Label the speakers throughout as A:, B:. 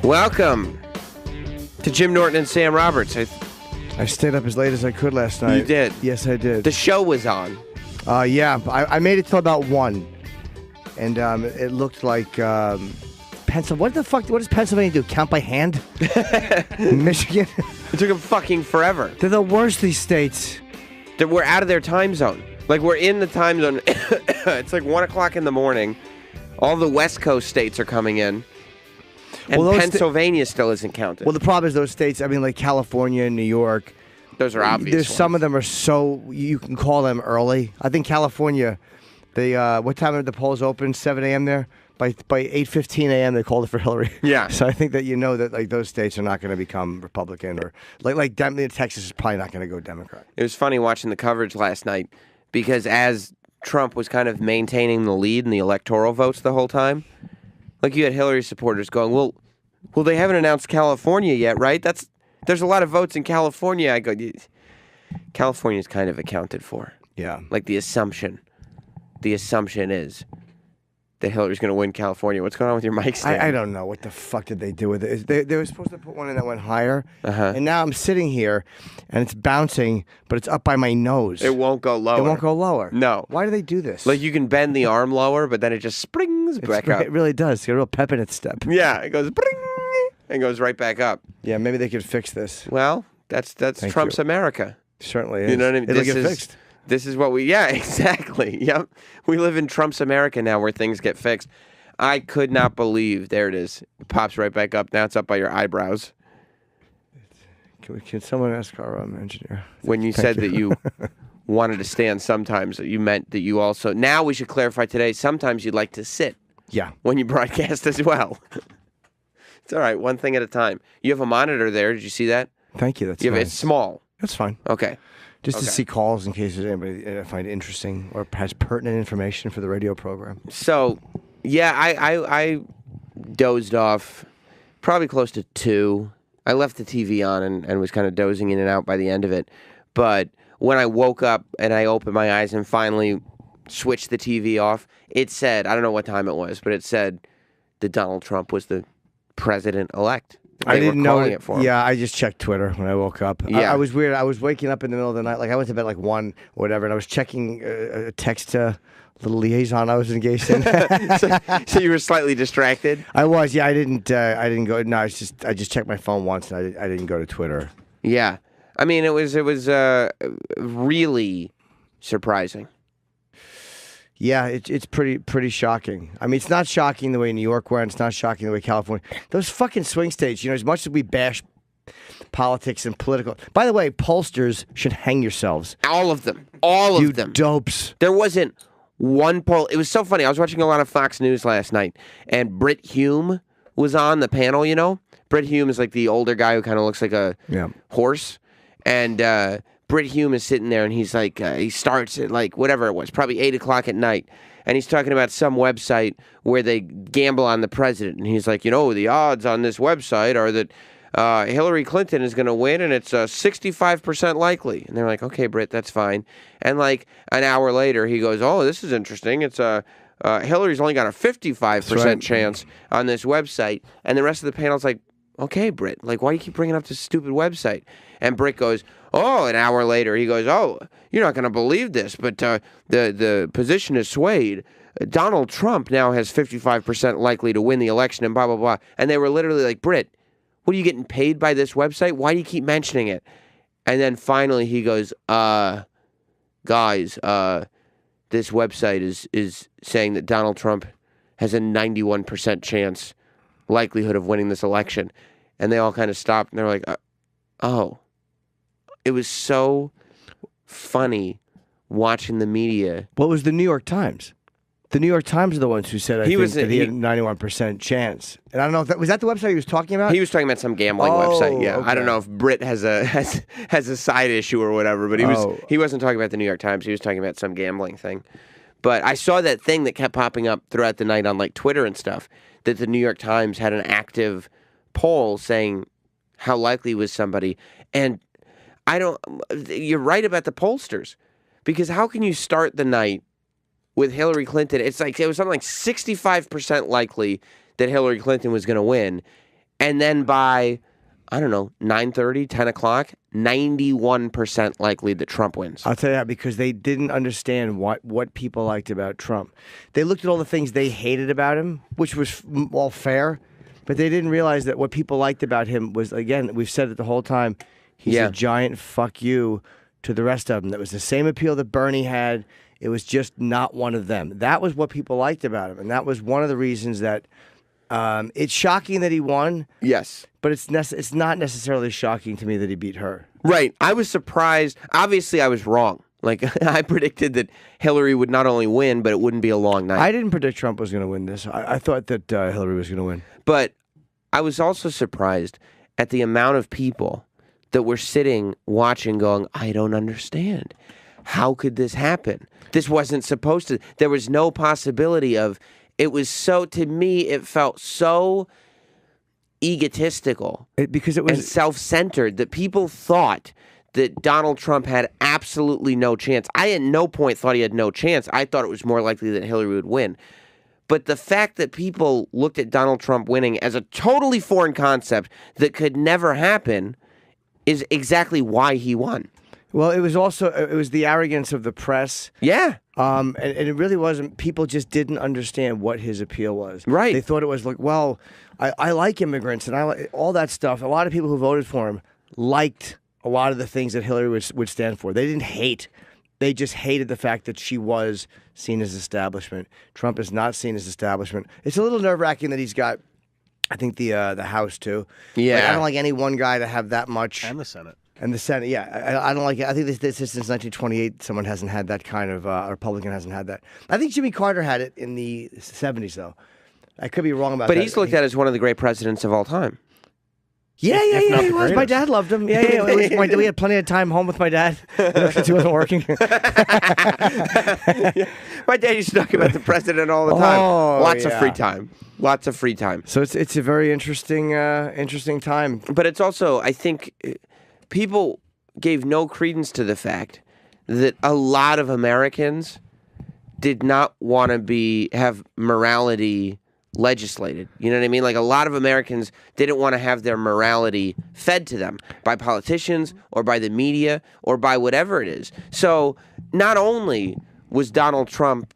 A: Welcome to Jim Norton and Sam Roberts.
B: I stayed up as late as I could last night.
A: You did?
B: Yes, I did.
A: The show was on.
B: Yeah, I made it till about 1. And it looked like Pennsylvania. What does Pennsylvania do? Count by hand? Michigan?
A: It took them fucking forever.
B: They're the worst, these states.
A: We're out of their time zone. Like, we're in the time zone. It's like 1 o'clock in the morning. All the West Coast states are coming in. And Pennsylvania still isn't counted.
B: Well, the problem is those states, I mean, like California and New York.
A: Those are obvious
B: There's
A: ones.
B: some of them are so, you can call them early. I think California, they, what time did the polls open? 7 a.m. there? By 8:15 a.m. they called it for Hillary.
A: Yeah.
B: So I think that you know that like those states are not going to become Republican or like Texas is probably not going to go Democrat.
A: It was funny watching the coverage last night because as Trump was kind of maintaining the lead in the electoral votes the whole time, like you had Hillary supporters going, well, they haven't announced California yet, right? There's a lot of votes in California. I go, California's kind of accounted for.
B: Yeah.
A: Like the assumption is that Hillary's going to win California. What's going on with your mic stand?
B: I don't know. What the fuck did they do with it? They were supposed to put one in that went higher.
A: Uh-huh.
B: And now I'm sitting here, and it's bouncing, but it's up by my nose.
A: It won't go lower.
B: It won't go lower.
A: No.
B: Why do they do this?
A: Like you can bend the arm lower, but then it just springs back up.
B: It really does. It's got a real pep in its step.
A: Yeah, it goes bring and goes right back up.
B: Yeah, maybe they could fix this.
A: Well, that's Trump's America.
B: Certainly is.
A: You know what I mean?
B: It'll get fixed.
A: This is what yeah, exactly. Yep. We live in Trump's America now where things get fixed. I could not believe. There it is. It pops right back up. Now it's up by your eyebrows.
B: Can someone ask our engineer?
A: When you said that you wanted to stand sometimes, you meant that you also... Now we should clarify today, sometimes you'd like to sit.
B: Yeah.
A: When you broadcast as well. It's all right, one thing at a time. You have a monitor there. Did you see that?
B: Thank you. That's
A: nice.
B: It's
A: small.
B: That's fine.
A: Okay.
B: Just to see calls in case there's anybody I find interesting or has pertinent information for the radio program.
A: So... Yeah, I dozed off probably close to 2. I left the TV on and was kind of dozing in and out by the end of it. But when I woke up and I opened my eyes and finally switched the TV off, it said, I don't know what time it was, but it said that Donald Trump was the president-elect.
B: I didn't know
A: it for him.
B: Yeah, I just checked Twitter when I woke up.
A: Yeah.
B: I was weird. I was waking up in the middle of the night. Like I went to bed like 1 or whatever, and I was checking a text to little liaison I was engaged in.
A: so you were slightly distracted?
B: I was, yeah. I didn't go. No, I just checked my phone once, and I didn't go to Twitter.
A: Yeah, I mean it was really surprising.
B: Yeah, it's pretty shocking. I mean, it's not shocking the way New York went. It's not shocking the way California. Those fucking swing states. You know, as much as we bash politics and political. By the way, pollsters should hang yourselves.
A: All of them. All
B: you
A: of them.
B: Dopes.
A: There wasn't one poll. It was so funny. I was watching a lot of Fox News last night, and Britt Hume was on the panel, you know? Britt Hume is like the older guy who kind of looks like a horse. And Britt Hume is sitting there, and he's like, he starts at like whatever it was, probably 8 o'clock at night. And he's talking about some website where they gamble on the president. And he's like, you know, the odds on this website are that Hillary Clinton is going to win, and it's 65% likely. And they're like, okay, Britt, that's fine. And like an hour later, he goes, oh, this is interesting. It's Hillary's only got a 55% chance on this website. And the rest of the panel's like, okay, Britt, like, why do you keep bringing up this stupid website? And Britt goes, oh, an hour later, he goes, oh, you're not going to believe this, but the position is swayed. Donald Trump now has 55% likely to win the election and blah, blah, blah. And they were literally like, Britt, what are you getting paid by this website? Why do you keep mentioning it? And then finally he goes, guys, this website is saying that Donald Trump has a 91% chance likelihood of winning this election. And they all kind of stopped and they're like, oh. It was so funny watching the media.
B: What was the New York Times? The New York Times are the ones who said that he had a 91% chance. And I don't know if was that the website he was talking about?
A: He was talking about some gambling website. Yeah,
B: okay.
A: I don't know if Britt has a side issue or whatever, but he wasn't talking about the New York Times. He was talking about some gambling thing. But I saw that thing that kept popping up throughout the night on like Twitter and stuff, that the New York Times had an active poll saying how likely was somebody. And you're right about the pollsters, because how can you start the night with Hillary Clinton? It's like, it was something like 65% likely that Hillary Clinton was going to win. And then by, I don't know, 9:30, 10 o'clock, 91% likely that Trump wins.
B: I'll tell you that because they didn't understand what people liked about Trump. They looked at all the things they hated about him, which was all fair, but they didn't realize that what people liked about him was, again, we've said it the whole time, he's a giant fuck you to the rest of them. That was the same appeal that Bernie had. It was just not one of them. That was what people liked about him, and that was one of the reasons that it's shocking that he won.
A: Yes.
B: But it's not necessarily shocking to me that he beat her.
A: Right. I was surprised. Obviously, I was wrong. Like, I predicted that Hillary would not only win, but it wouldn't be a long night.
B: I didn't predict Trump was going to win this. I thought that Hillary was going to win.
A: But I was also surprised at the amount of people that were sitting, watching, going, I don't understand. How could this happen? This wasn't supposed to. There was no possibility of. It was so, to me, it felt so egotistical
B: because it was
A: and self-centered that people thought that Donald Trump had absolutely no chance. I at no point thought he had no chance. I thought it was more likely that Hillary would win. But the fact that people looked at Donald Trump winning as a totally foreign concept that could never happen is exactly why he won.
B: Well, it was the arrogance of the press.
A: Yeah.
B: And it really wasn't. People just didn't understand what his appeal was.
A: Right.
B: They thought it was like, well, I like immigrants and I like all that stuff. A lot of people who voted for him liked a lot of the things that Hillary would stand for. They didn't hate. They just hated the fact that she was seen as establishment. Trump is not seen as establishment. It's a little nerve-wracking that he's got, I think, the House, too.
A: Yeah.
B: Like, I don't like any one guy to have that much.
C: And the Senate.
B: And the Senate, yeah. I don't like it. I think this since 1928, someone hasn't had that kind of, a Republican hasn't had that. I think Jimmy Carter had it in the 70s, though. I could be wrong about that.
A: But he's looked at as one of the great presidents of all time.
B: Yeah, he was. My dad loved him. Yeah. We had plenty of time home with my dad since he wasn't working.
A: My dad used to talk about the president all the time. Lots of free time. Lots of free time.
B: So it's a very interesting time.
A: But it's also, I think, people gave no credence to the fact that a lot of Americans did not want to have morality legislated. You know what I mean? Like, a lot of Americans didn't want to have their morality fed to them by politicians or by the media or by whatever it is. So not only was Donald Trump,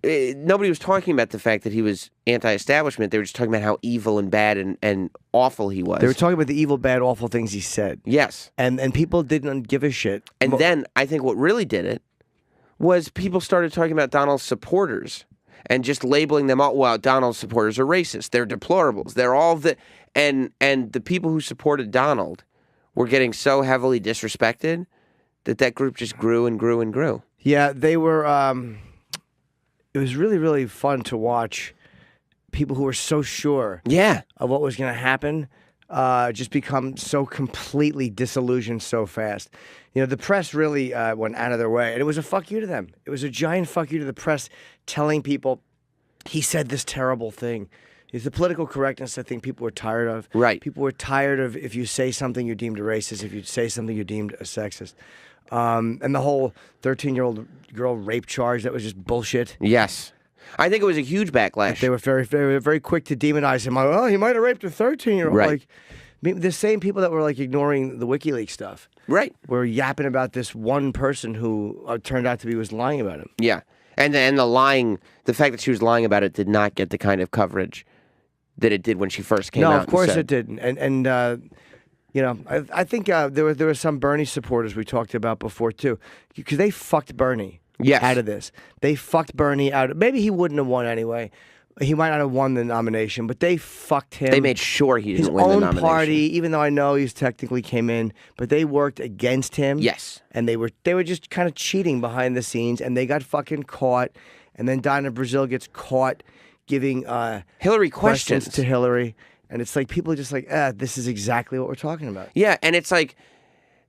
A: nobody was talking about the fact that he was anti-establishment. They were just talking about how evil and bad and awful he was.
B: They were talking about the evil, bad, awful things he said.
A: Yes.
B: And people didn't give a shit.
A: And then I think what really did it was people started talking about Donald's supporters and just labeling them all. Well, Donald's supporters are racist. They're deplorables. They're all and the people who supported Donald were getting so heavily disrespected that group just grew and grew and grew.
B: Yeah, they were. It was really, really fun to watch people who were so sure of what was going to happen just become so completely disillusioned so fast. You know, the press really went out of their way, and it was a fuck you to them. It was a giant fuck you to the press telling people he said this terrible thing. It's the political correctness I think people were tired of.
A: Right.
B: People were tired of if you say something, you're deemed a racist. If you say something, you're deemed a sexist. And the whole 13-year-old girl rape charge, that was just bullshit.
A: Yes. I think it was a huge backlash.
B: They were very, very, very quick to demonize him. Oh, he might have raped a 13-year-old.
A: Right.
B: Like, the same people that were like ignoring the WikiLeaks stuff.
A: Right.
B: Were yapping about this one person who turned out to be was lying about him.
A: Yeah. And the lying, the fact that she was lying about it did not get the kind of coverage that it did when she first came out.
B: No, of course it didn't. And you know, I think there were some Bernie supporters we talked about before too, because they fucked Bernie out of this. They fucked Bernie out. Maybe he wouldn't have won anyway. He might not have won the nomination, but they fucked him.
A: They made sure he didn't win the nomination.
B: His own party, even though I know he's technically came in, but they worked against him.
A: Yes.
B: And they were just kind of cheating behind the scenes, and they got fucking caught. And then Dinah Brazil gets caught giving
A: Hillary questions
B: to Hillary. And it's like people are just like, this is exactly what we're talking about.
A: Yeah, and it's like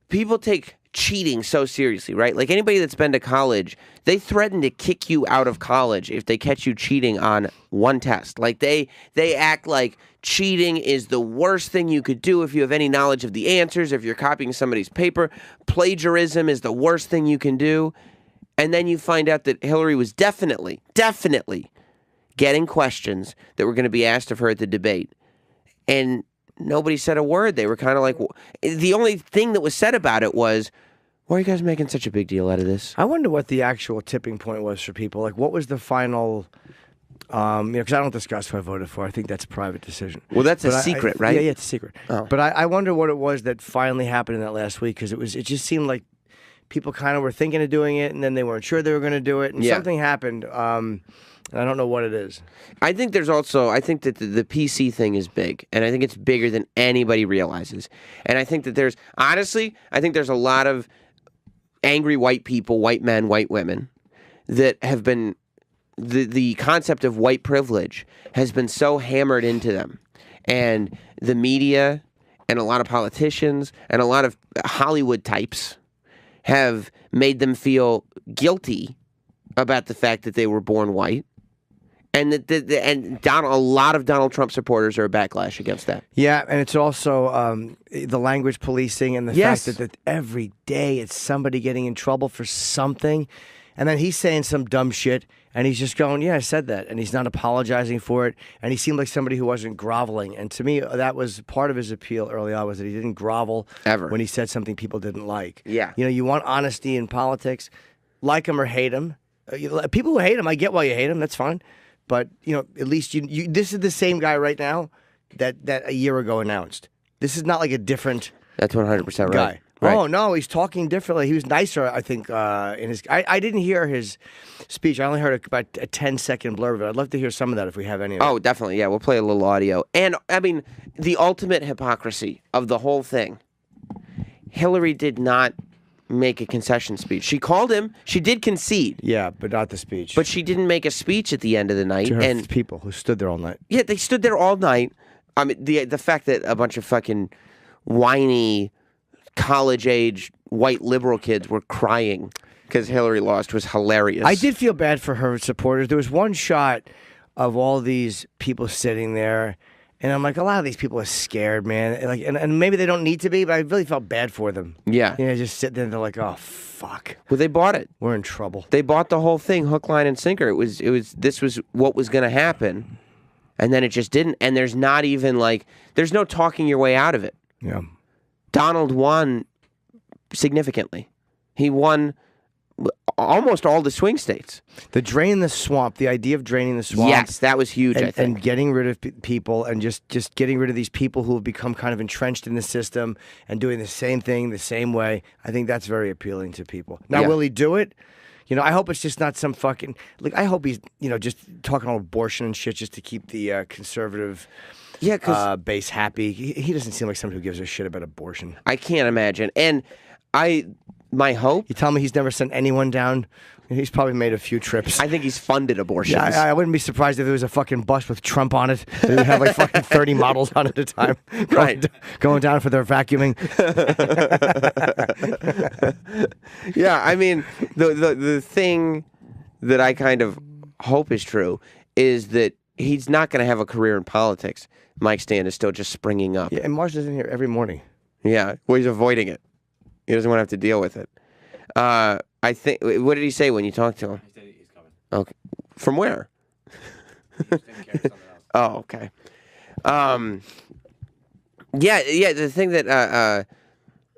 A: people take cheating so seriously, right? Like anybody that's been to college, they threaten to kick you out of college if they catch you cheating on one test. Like they act like cheating is the worst thing you could do if you have any knowledge of the answers, if you're copying somebody's paper. Plagiarism is the worst thing you can do. And then you find out that Hillary was definitely getting questions that were going to be asked of her at the debate. and nobody said a word. They were kind of like, the only thing that was said about it was, why are you guys making such a big deal out of this?
B: I wonder what the actual tipping point was for people. Like, what was the final? Because I don't discuss who I voted for. I think that's a private decision.
A: Well, that's a secret, right?
B: Yeah, it's a secret.
A: Oh.
B: But I wonder what it was that finally happened in that last week, because it just seemed like people kind of were thinking of doing it, and then they weren't sure they were going to do it, and something happened. And I don't know what it is.
A: I think there's also, I think that the PC thing is big, and I think it's bigger than anybody realizes. And I think that there's, honestly, I think there's a lot of angry white people, white men, white women, that have been, the concept of white privilege has been so hammered into them. And the media and a lot of politicians and a lot of Hollywood types have made them feel guilty about the fact that they were born white. And a lot of Donald Trump supporters are a backlash against that.
B: Yeah, and it's also the language policing and the fact that every day it's somebody getting in trouble for something. And then he's saying some dumb shit, and he's just going, yeah, I said that. And he's not apologizing for it. And he seemed like somebody who wasn't groveling. And to me, that was part of his appeal early on, was that he didn't grovel
A: ever
B: when he said something people didn't like.
A: Yeah.
B: You know, you want honesty in politics. Like him or hate him. People who hate him, I get why you hate him. That's fine. But, you know, at least you this is the same guy right now that a year ago announced. This is not like a different
A: That's 100%
B: guy.
A: right. Right.
B: Oh, no, he's talking differently. He was nicer, I think, in his... I didn't hear his speech. I only heard about a 10-second blurb of it. I'd love to hear some of that if we have any of it.
A: Oh, definitely. Yeah, we'll play a little audio. And, I mean, the ultimate hypocrisy of the whole thing. Hillary did not make a concession speech. She called him. She did concede.
B: Yeah, but not the speech.
A: But she didn't make a speech at the end of the night.
B: To her
A: and
B: people who stood there all night.
A: Yeah, they stood there all night. I mean, the fact that a bunch of fucking whiny, college-age, white liberal kids were crying because Hillary lost was hilarious.
B: I did feel bad for her supporters. There was one shot of all these people sitting there, and I'm like, a lot of these people are scared, man. And maybe they don't need to be, but I really felt bad for them.
A: Yeah.
B: You know, just sitting there and they're like, oh, fuck.
A: Well, they bought it.
B: We're in trouble.
A: They bought the whole thing, hook, line, and sinker. This was what was going to happen, and then it just didn't. And there's not even there's no talking your way out of it.
B: Yeah.
A: Donald won significantly. He won almost all the swing states.
B: The drain the swamp, the idea of draining the swamp.
A: Yes, that was huge,
B: and,
A: I think.
B: And getting rid of people and just getting rid of these people who have become kind of entrenched in the system and doing the same thing the same way. I think that's very appealing to people. Now, will he do it? You know, I hope it's just not some fucking... I hope he's, just talking about abortion and shit just to keep the conservative... base happy. He doesn't seem like somebody who gives a shit about abortion.
A: I can't imagine. And my hope...
B: You tell me he's never sent anyone down. He's probably made a few trips.
A: I think he's funded abortions.
B: Yeah, I wouldn't be surprised if there was a fucking bus with Trump on it. They would have like fucking 30 models on it at a time. Going down for their vacuuming.
A: Yeah, I mean, the thing that I kind of hope is true is that he's not going to have a career in politics. Mike Stan is still just springing up.
B: Yeah, and Marsh is in here every morning.
A: Yeah, well, he's avoiding it. He doesn't want to have to deal with it. I think. What did he say when you talked to him?
C: He said he's coming.
A: Okay, from where?
C: He's taking care of something else.
A: Oh, okay. Yeah. The thing that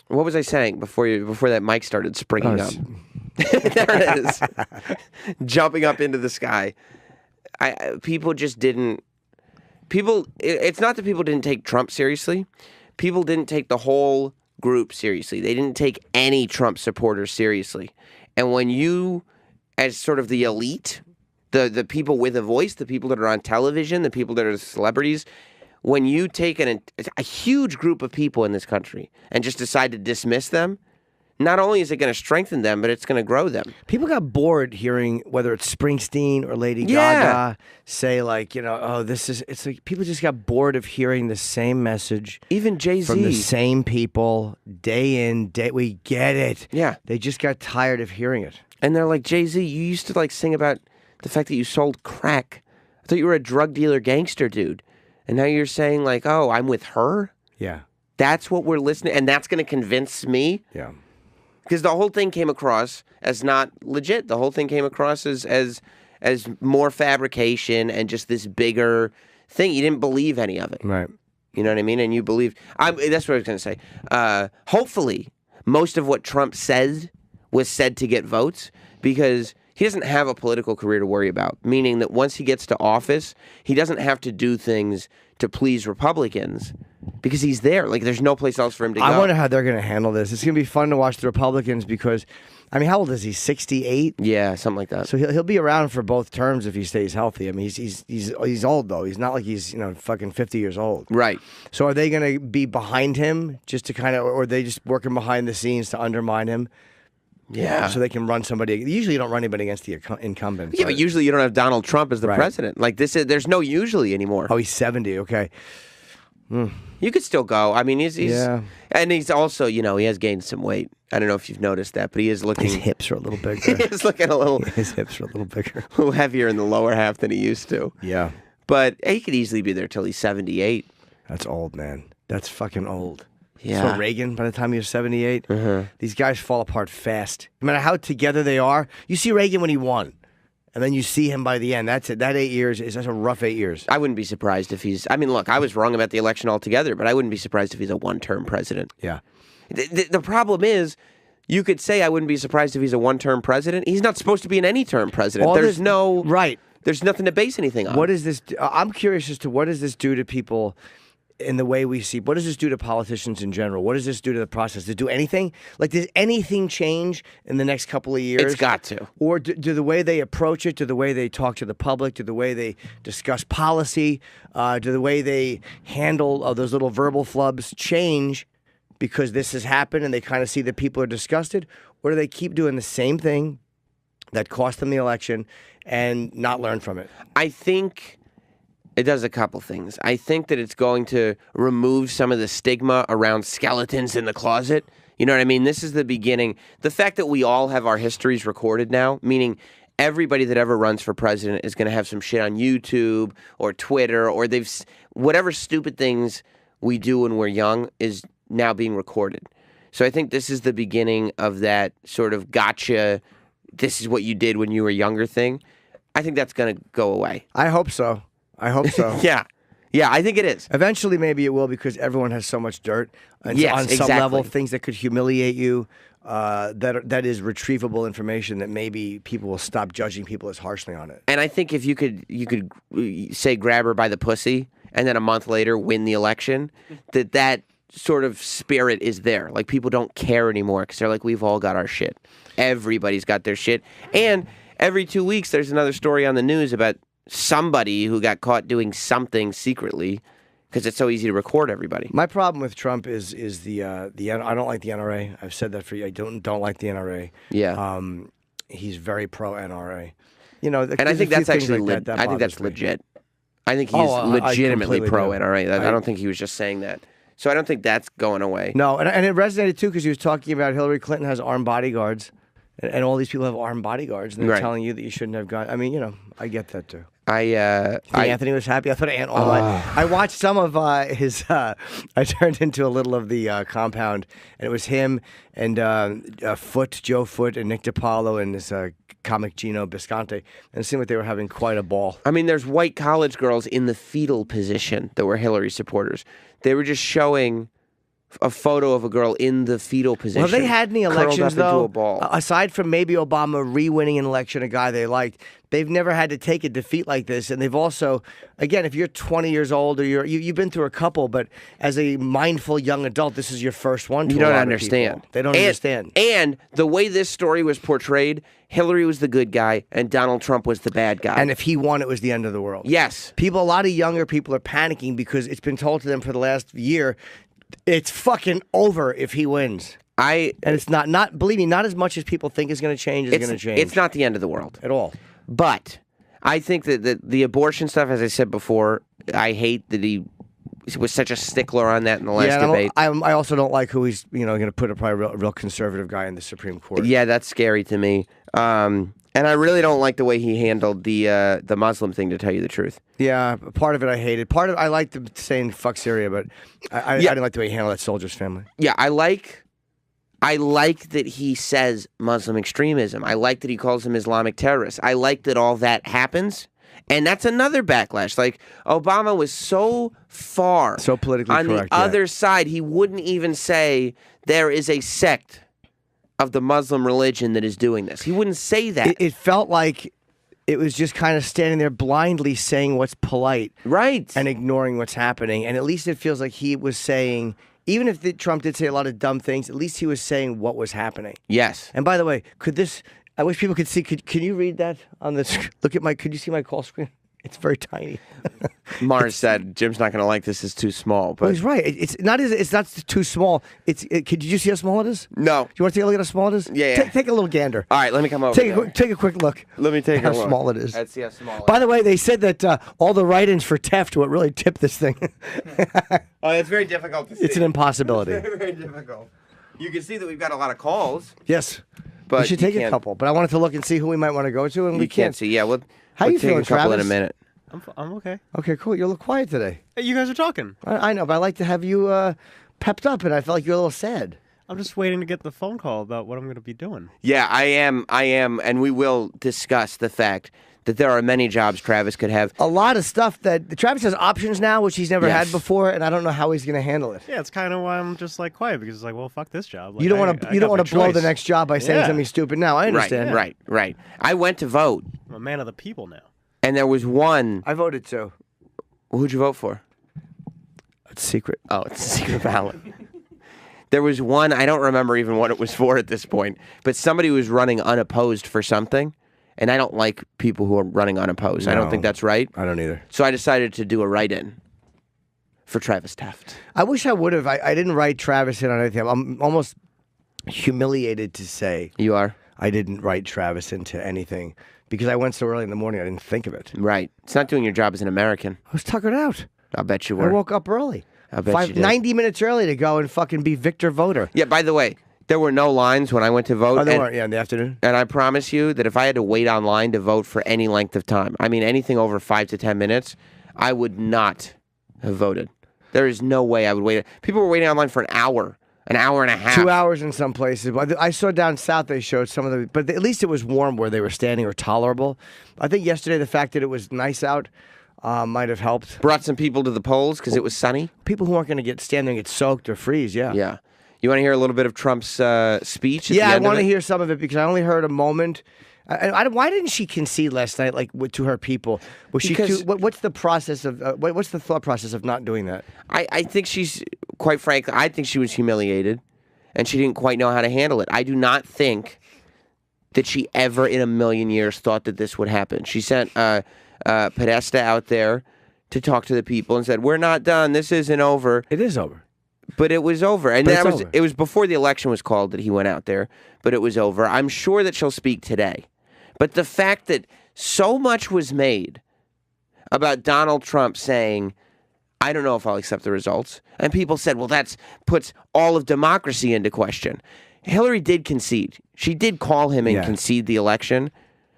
A: what was I saying before that mic started springing up? There it is, jumping up into the sky. People just didn't. It's not that people didn't take Trump seriously. People didn't take the whole group seriously. They didn't take any Trump supporters seriously. And when you, as sort of the elite, the people with a voice, the people that are on television, the people that are celebrities, when you take a huge group of people in this country and just decide to dismiss them, not only is it going to strengthen them, but it's going to grow them.
B: People got bored hearing whether it's Springsteen or Lady Gaga say it's like people just got bored of hearing the same message.
A: Even Jay-Z.
B: From the same people, day in, day, we get it.
A: Yeah.
B: They just got tired of hearing it.
A: And they're like, Jay-Z, you used to sing about the fact that you sold crack. I thought you were a drug dealer gangster dude. And now you're saying oh, I'm with her?
B: Yeah. That's
A: what we're listening, and that's going to convince me?
B: Yeah.
A: Because the whole thing came across as not legit. The whole thing came across as more fabrication and just this bigger thing. You didn't believe any of it.
B: Right.
A: You know what I mean? And you believe. That's what I was going to say. Hopefully, most of what Trump said was said to get votes because he doesn't have a political career to worry about. Meaning that once he gets to office, he doesn't have to do things to please Republicans because he's there. Like, there's no place else for him to go.
B: I wonder how they're going to handle this. It's going to be fun to watch the Republicans because, I mean, how old is he? 68?
A: Yeah, something like that.
B: So he'll be around for both terms if he stays healthy. I mean, he's old though. He's not like he's fucking 50 years old.
A: Right.
B: So are they going to be behind him just to kind of, or are they just working behind the scenes to undermine him?
A: Yeah.
B: So they can run somebody. Usually you don't run anybody against the incumbent.
A: Yeah, but usually you don't have Donald Trump as the
B: Right.
A: president. Like there's no usually anymore.
B: Oh, he's 70. Okay.
A: You could still go. I mean, he's
B: Yeah.
A: and he's also, he has gained some weight. I don't know if you've noticed that, but he is looking.
B: His hips are a little bigger.
A: He's looking a little
B: His hips are a little bigger.
A: heavier in the lower half than he used to.
B: Yeah.
A: But he could easily be there till he's 78.
B: That's old, man. That's fucking old.
A: Yeah.
B: So Reagan, by the time he was 78, these guys fall apart fast. No matter how together they are, you see Reagan when he won, and then you see him by the end. That's it. That 8 years that's a rough 8 years.
A: I wouldn't be surprised if he's. I mean, look, I was wrong about the election altogether, but I wouldn't be surprised if he's a one-term president.
B: Yeah.
A: The problem is, you could say I wouldn't be surprised if he's a one-term president. He's not supposed to be an any-term president. There's no
B: right.
A: There's nothing to base anything on.
B: What is this? I'm curious as to what does this do to people in the way we see. What does this do to politicians in general? What does this do to the process? Does it do anything? Like, does anything change in the next couple of years?
A: It's got to.
B: Or do the way they approach it, do the way they talk to the public, do the way they discuss policy, do the way they handle those little verbal flubs change because this has happened and they kind of see that people are disgusted? Or do they keep doing the same thing that cost them the election and not learn from it?
A: I think it does a couple things. I think that it's going to remove some of the stigma around skeletons in the closet. You know what I mean? This is the beginning. The fact that we all have our histories recorded now, meaning everybody that ever runs for president is going to have some shit on YouTube or Twitter or whatever stupid things we do when we're young is now being recorded. So I think this is the beginning of that sort of gotcha, this is what you did when you were younger thing. I think that's going to go away.
B: I hope so.
A: Yeah. Yeah, I think it is.
B: Eventually, maybe it will because everyone has so much dirt. And
A: Yes,
B: on some
A: exactly.
B: level, things that could humiliate you, that is retrievable information that maybe people will stop judging people as harshly on it.
A: And I think if you could say grab her by the pussy and then a month later win the election, that sort of spirit is there. Like, people don't care anymore because they're like, we've all got our shit. Everybody's got their shit. And every 2 weeks, there's another story on the news about somebody who got caught doing something secretly because it's so easy to record everybody.
B: My problem with Trump is the I don't like the NRA. I've said that for you. I don't like the NRA.
A: Yeah.
B: He's very pro NRA.
A: And I think that's actually I think that's legit. I think he's legitimately pro NRA. I don't think he was just saying that. So I don't think that's going away.
B: No, and it resonated too because he was talking about Hillary Clinton has armed bodyguards, and all these people have armed bodyguards, and they're telling you that you shouldn't have gone. I mean, I get that too. Anthony was happy. I thought I watched some of his. I turned into a little of the compound, and it was him and Joe Foote, and Nick DiPaolo, and this comic Gino Bisconte, and it seemed like they were having quite a ball.
A: I mean, there's white college girls in the fetal position that were Hillary supporters. They were just showing a photo of a girl in the fetal position.
B: Well, have they had any elections, though?
A: Into a ball.
B: Aside from maybe Obama re-winning an election, a guy they liked, they've never had to take a defeat like this. And they've also, again, if you're 20 years old or you've been through a couple, but as a mindful young adult, this is your first one.
A: You don't understand.
B: They don't understand.
A: And the way this story was portrayed, Hillary was the good guy and Donald Trump was the bad guy.
B: And if he won, it was the end of the world.
A: Yes.
B: A lot of younger people are panicking because it's been told to them for the last year, it's fucking over if he wins. And it's not believe me, not as much as people think is going to change is going to change.
A: It's not the end of the world.
B: At all.
A: But I think that the abortion stuff, as I said before, I hate that he was such a stickler on that in the last debate.
B: I also don't like who he's going to put a real conservative guy in the Supreme Court.
A: Yeah, that's scary to me. And I really don't like the way he handled the Muslim thing, to tell you the truth.
B: Yeah, part of it I hated. Part of I liked him saying "fuck Syria," but I didn't like the way he handled that soldier's family.
A: Yeah, I like that he says Muslim extremism. I like that he calls them Islamic terrorists. I like that all that happens. And that's another backlash. Like, Obama was so far
B: So politically
A: on
B: correct,
A: the other side, he wouldn't even say there is a sect of the Muslim religion that is doing this. He wouldn't say that.
B: It felt like it was just kind of standing there blindly saying what's polite.
A: Right.
B: And ignoring what's happening. And at least it feels like he was saying, even if Trump did say a lot of dumb things, at least he was saying what was happening.
A: Yes.
B: And by the way, I wish people could see, can you read that on the, could you see my call screen? It's very tiny.
A: Mars said Jim's not going to like this. It's too small. But
B: Well, he's right. It's not too small. Did you see how small it is?
A: no.
B: Do you want to take a look at how small it is?
A: Yeah.
B: Take a little gander.
A: All right, let me come over.
B: Take a quick look.
A: Let me take
B: how
A: a look.
B: small it is.
A: Let's see how small it
B: By
A: is.
B: the way, they said that all the write-ins for Teft what really tipped this thing.
A: Oh, it's very difficult to see.
B: It's an impossibility.
A: very, very difficult. You can see that we've got a lot of calls.
B: Yes.
A: But
B: we should
A: you
B: take a
A: can't-
B: couple. But I wanted to look and see who we might want to go to, and we
A: You can't see. Yeah, we'll
B: How
A: we'll
B: you
A: take
B: feeling,
A: a couple in a
B: Travis?
A: minute.
C: I'm okay.
B: Okay, cool. You're a little quiet today.
C: Hey, you guys are talking.
B: I know, but I like to have you pepped up, and I felt like you're a little sad.
C: I'm just waiting to get the phone call about what I'm going to be doing.
A: Yeah, I am, and we will discuss the fact that there are many jobs Travis could have.
B: A lot of stuff that Travis has options now, which he's never
A: Yes.
B: had before, and I don't know how he's going to handle it.
C: Yeah, it's kind of why I'm just like quiet because it's like, well, fuck this job. Like,
B: You don't
C: I
B: want to.
C: got
B: You don't
C: my
B: want to blow the
C: choice.
B: next job by saying
C: Yeah.
B: something stupid. Now I understand.
A: Right. I went to vote,
C: I'm a man of the people now.
A: and there was one.
B: I voted too.
A: Who'd you vote for?
B: It's secret.
A: Oh, it's a secret ballot. There was one, I don't remember even what it was for at this point, but somebody was running unopposed for something, and I don't like people who are running unopposed. I don't
B: No.
A: think that's right.
B: I don't either.
A: So I decided to do a write-in for Travis Teft.
B: I wish I would have. I didn't write Travis in on anything. I'm almost humiliated to say
A: You are?
B: I didn't write Travis into anything because I went so early in the morning I didn't think of it.
A: Right. It's not doing your job as an American.
B: I was tuckered out.
A: I'll bet you
B: I
A: were.
B: woke up early.
A: I bet you did.
B: 90 minutes early to go and fucking be Victor Voter.
A: Yeah, by the way, there were no lines when I went to vote.
B: Oh, they
A: and,
B: weren't. Yeah, in the afternoon.
A: and I promise you that if I had to wait online to vote for any length of time, I mean anything over 5 to 10 minutes, I would not have voted. There is no way I would wait. People were waiting online for an hour and a half.
B: 2 hours in some places. But I saw down south they showed some of the, but at least it was warm where they were standing or tolerable. I think yesterday the fact that it was nice out might have helped.
A: Brought some people to the polls because it was sunny.
B: People who aren't going to stand there and get soaked or freeze. Yeah.
A: Yeah. You want to hear a little bit of Trump's speech? At
B: Yeah,
A: the
B: I
A: end
B: want
A: of
B: to
A: it?
B: hear some of it because I only heard a moment. Why didn't she concede last night, like to her people? Was
A: Because-
B: what's the process of? What's the thought process of not doing that?
A: I think she's, quite frankly, I think she was humiliated and she didn't quite know how to handle it. I do not think that she ever in a million years thought that this would happen. She sent Podesta out there to talk to the people and said, "We're not done. This isn't over."
B: It is over.
A: But it was over. And
B: But
A: that
B: it's
A: was
B: over.
A: it was before the election was called that he went out there, but it was over. I'm sure that she'll speak today. But the fact that so much was made about Donald Trump saying, "I don't know if I'll accept the results." And people said, "Well, that puts all of democracy into question." Hillary did concede. She did call him and
B: Yeah.
A: concede the election,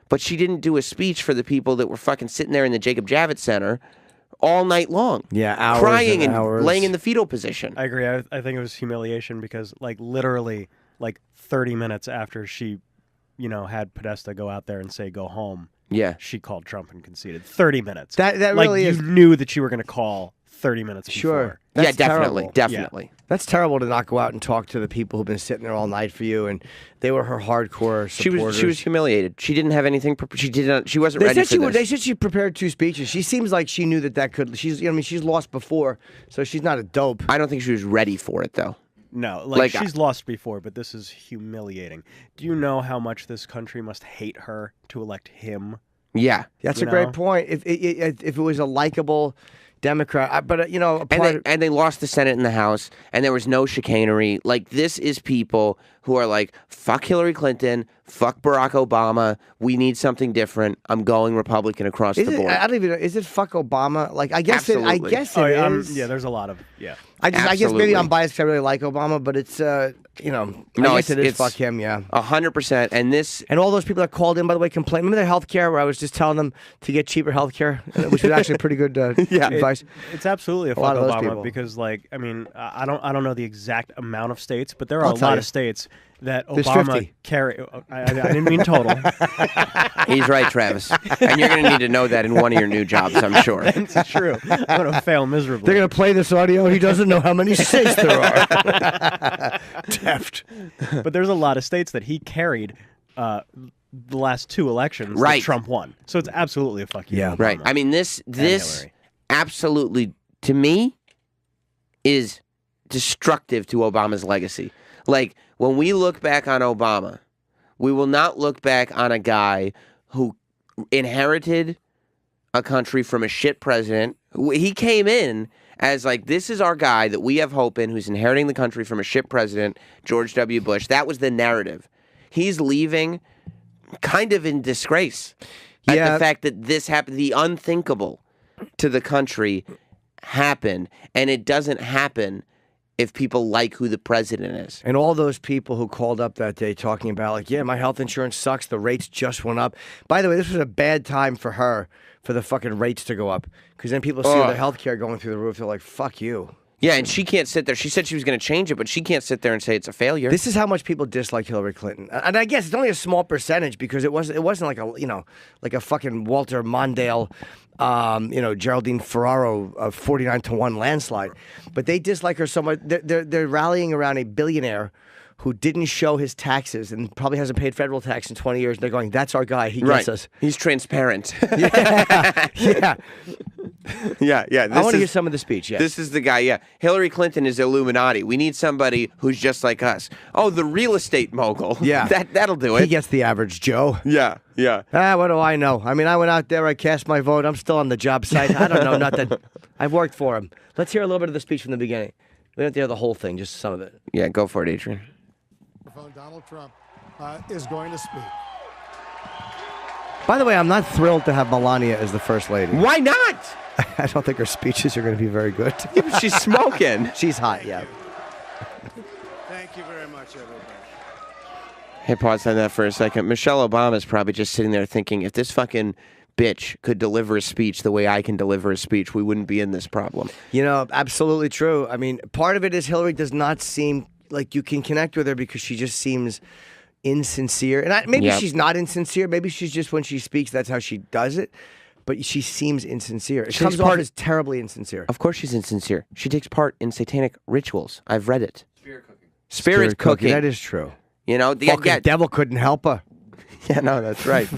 A: but she didn't do a speech for the people that were fucking sitting there in the Jacob Javits Center all night long.
B: Yeah, hours
A: crying
B: and
A: and
B: hours.
A: laying in the fetal position.
C: I agree. I think it was humiliation because, like, literally, like 30 minutes after she, had Podesta go out there and say go home,
A: Yeah.
C: she called Trump and conceded. 30 minutes.
B: That
C: like,
B: really
C: you
B: is
C: knew that you were going to call 30 minutes
B: sure.
C: before.
B: That's
A: yeah, definitely,
B: terrible.
A: definitely.
B: That's terrible to not go out and talk to the people who've been sitting there all night for you, and they were her hardcore supporters.
A: She was humiliated. She didn't have anything. She didn't. She wasn't
B: They
A: ready
B: said
A: for
B: she
A: this.
B: would. They said she prepared 2 speeches. She seems like she knew that could. She's. She's lost before, so she's not a dope.
A: I don't think she was ready for it though.
C: No,
A: Like,
C: she's lost before, but this is humiliating. Do you know how much this country must hate her to elect him?
A: Yeah,
B: That's
C: You
B: a great
C: know?
B: point. If it was a likable Democrat, but a part
A: and they lost the Senate and the House, and there was no chicanery. Like, this is people who are like, fuck Hillary Clinton, fuck Barack Obama. We need something different. I'm going Republican across
B: is
A: the
B: it,
A: board.
B: I don't even know. Is it fuck Obama? Like I guess I
A: Absolutely.
B: guess it
C: Oh,
B: is.
C: yeah, there's a lot of
B: I guess maybe
A: Absolutely.
B: I'm biased because I really like Obama, but it's I
A: No,
B: guess it is
A: it's-
B: fuck him, yeah.
A: 100%. And this,
B: And all those people that called in, by the way, complained. Remember their health care where I was just telling them to get cheaper health care, which was actually pretty good advice.
C: It's absolutely a
B: lot
C: fuck
B: of those
C: Obama
B: people.
C: because, like, I mean, I don't know the exact amount of states, but there are
B: I'll
C: a
B: tell
C: lot
B: you.
C: of states that
B: There's
C: Obama
B: 50.
C: carry. I I didn't mean total.
A: He's right, Travis. And you're going to need to know that in one of your new jobs, I'm sure.
C: It's true. I'm going to fail miserably.
B: They're going to play this audio. He doesn't know how many states there are. Deft.
C: But there's a lot of states that he carried the last 2 elections that Trump won. So it's absolutely a fuck you.
B: Yeah.
A: Right. I mean, this absolutely, to me, is destructive to Obama's legacy. Like, when we look back on Obama, we will not look back on a guy who inherited a country from a shit president. He came in as like, this is our guy that we have hope in, who's inheriting the country from a shit president, George W. Bush. That was the narrative. He's leaving kind of in disgrace at the fact that this happened. The unthinkable to the country happened, and it doesn't happen if people like who the president is.
B: And all those people who called up that day talking about, like, yeah, my health insurance sucks. The rates just went up. By the way, this was a bad time for her, for the fucking rates to go up. Because then people see their health care going through the roof. They're like, fuck you.
A: Yeah, and she can't sit there. She said she was going to change it, but she can't sit there and say it's a failure.
B: This is how much people dislike Hillary Clinton, and I guess it's only a small percentage because it wasn't like a fucking Walter Mondale, Geraldine Ferraro 49-1 landslide, but they dislike her so much. They're rallying around a billionaire who didn't show his taxes and probably hasn't paid federal tax in 20 years. They're going, that's our guy. He gets us.
A: He's transparent.
B: Yeah.
A: Yeah.
B: I want to hear some of the speech. Yeah.
A: This is the guy. Yeah. Hillary Clinton is Illuminati. We need somebody who's just like us. Oh, the real estate mogul.
B: Yeah.
A: That'll do it.
B: He gets the average Joe.
A: Yeah.
B: What do I know? I mean, I went out there, I cast my vote. I'm still on the job site. I don't know nothing. I've worked for him. Let's hear a little bit of the speech from the beginning. We don't have to hear the whole thing, just some of it.
A: Yeah, go for it, Adrian.
D: Donald Trump is going to speak.
B: By the way, I'm not thrilled to have Melania as the first lady.
A: Why not?
B: I don't think her speeches are going to be very good.
A: Yeah, but she's smoking.
B: She's hot, yeah.
D: Thank you very much, everybody.
A: Hey, pause on that for a second. Michelle Obama's probably just sitting there thinking, if this fucking bitch could deliver a speech the way I can deliver a speech, we wouldn't be in this problem.
B: You know, absolutely true. I mean, part of it is Hillary does not seem like you can connect with her because she just seems insincere. And maybe she's not insincere. Maybe she's just, when she speaks, that's how she does it. But she seems insincere. It comes off as terribly insincere.
A: Of course she's insincere. She takes part in satanic rituals. I've read it.
B: Spirit cooking. That is true.
A: You know, the
B: devil couldn't help her.
A: Yeah, no, that's right.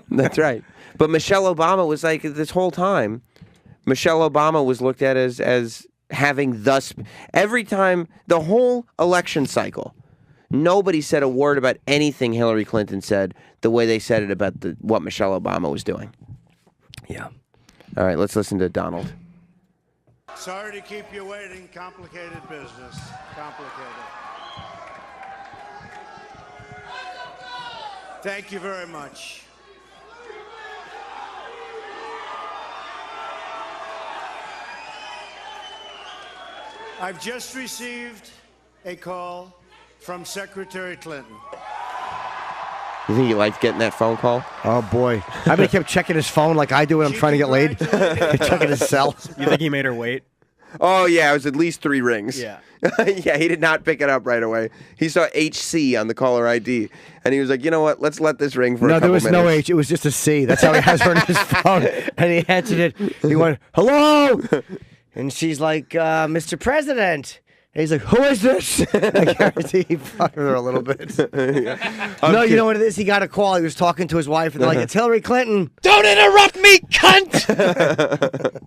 A: That's right. But Michelle Obama was like, this whole time, Michelle Obama was looked at as having every time, the whole election cycle, nobody said a word about anything Hillary Clinton said the way they said it about what Michelle Obama was doing.
B: Yeah.
A: All right, let's listen to Donald.
D: Sorry to keep you waiting. Complicated business. Complicated. Thank you very much. I've just received a call from Secretary Clinton.
A: You think he liked getting that phone call?
B: Oh, boy. I bet he kept checking his phone like I do when I'm trying to get laid. Checking his cell.
C: You think he made her wait?
A: Oh, yeah. It was at least 3 rings.
C: Yeah.
A: Yeah, he did not pick it up right away. He saw HC on the caller ID, and he was like, you know what? Let's let this ring for a couple minutes.
B: No, there was no H. It was just a C. That's how he has her on his phone. And he answered it. He went, hello? And she's like, Mr. President. And he's like, who is this? I guarantee he fucked with her a little bit. No, you know what it is? He got a call. He was talking to his wife, and they're like, it's Hillary Clinton. Don't interrupt me, cunt!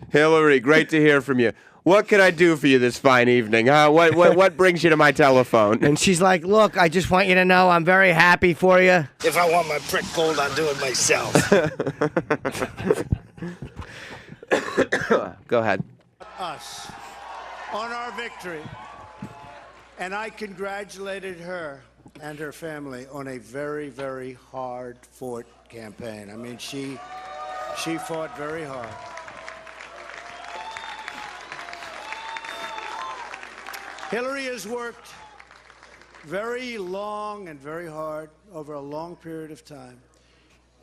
A: Hillary, great to hear from you. What can I do for you this fine evening? What brings you to my telephone?
B: And she's like, look, I just want you to know I'm very happy for you.
E: If I want my prick pulled, I'll do it myself.
A: Go ahead.
D: Us on our victory. And I congratulated her and her family on a very, very hard-fought campaign. I mean, she fought very hard. Hillary has worked very long and very hard over a long period of time,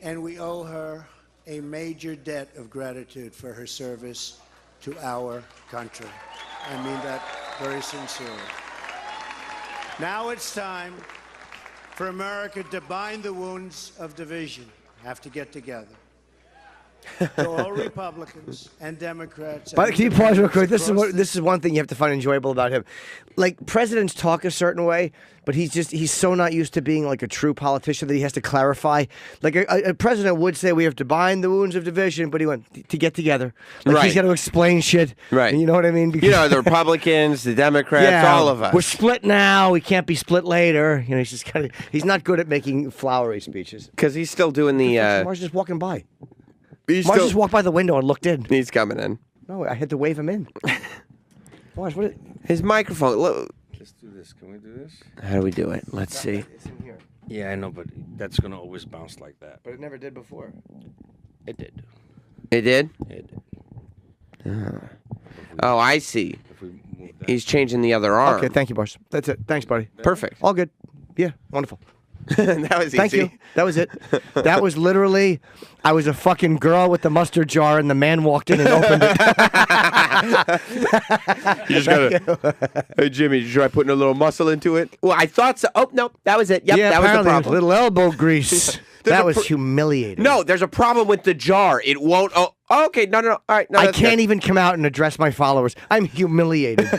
D: and we owe her a major debt of gratitude for her service to our country. I mean that very sincerely. Now it's time for America to bind the wounds of division have to get together. To all Republicans and Democrats.
B: But can you pause real quick? This is one thing you have to find enjoyable about him. Like, presidents talk a certain way, but he's so not used to being like a true politician that he has to clarify. Like a president would say we have to bind the wounds of division, but he went to get together. Like he's got to explain shit.
A: Right.
B: You know what I mean?
A: Because, the Republicans, the Democrats, all of us.
B: We're split now. We can't be split later. He's just he's not good at making flowery speeches.
A: Because he's still doing the.
B: Mark's just walking by.
A: Mark
B: just walked by the window and looked in.
A: He's coming in.
B: No, I had to wave him in. Marsh,
A: his microphone. Look.
F: Let's do this. Can we do this?
A: How do we do it? Let's see.
B: It's in here.
F: Yeah, I know, but that's gonna always bounce like that.
B: But it never did before.
F: It did.
A: It did?
F: It did.
A: Oh, I see.
F: If we move that.
A: He's changing the other arm.
B: Okay, thank you, Boris. That's it. Thanks, buddy.
A: Perfect.
B: All good. Yeah, wonderful.
A: That was easy.
B: Thank you. That was it. That was literally, I was a fucking girl with the mustard jar, and the man walked in and opened it.
A: You just gotta. Hey, Jimmy, did you try putting a little muscle into it? Well, I thought so. Oh no, that was it. Yep,
B: Yeah,
A: that was the
B: apparently,
A: problem.
B: little elbow grease. That
A: a
B: was humiliating.
A: No, there's a problem with the jar. It won't. Oh, okay. No. All right. No,
B: I
A: that's
B: can't
A: good.
B: even come out and address my followers. I'm humiliated.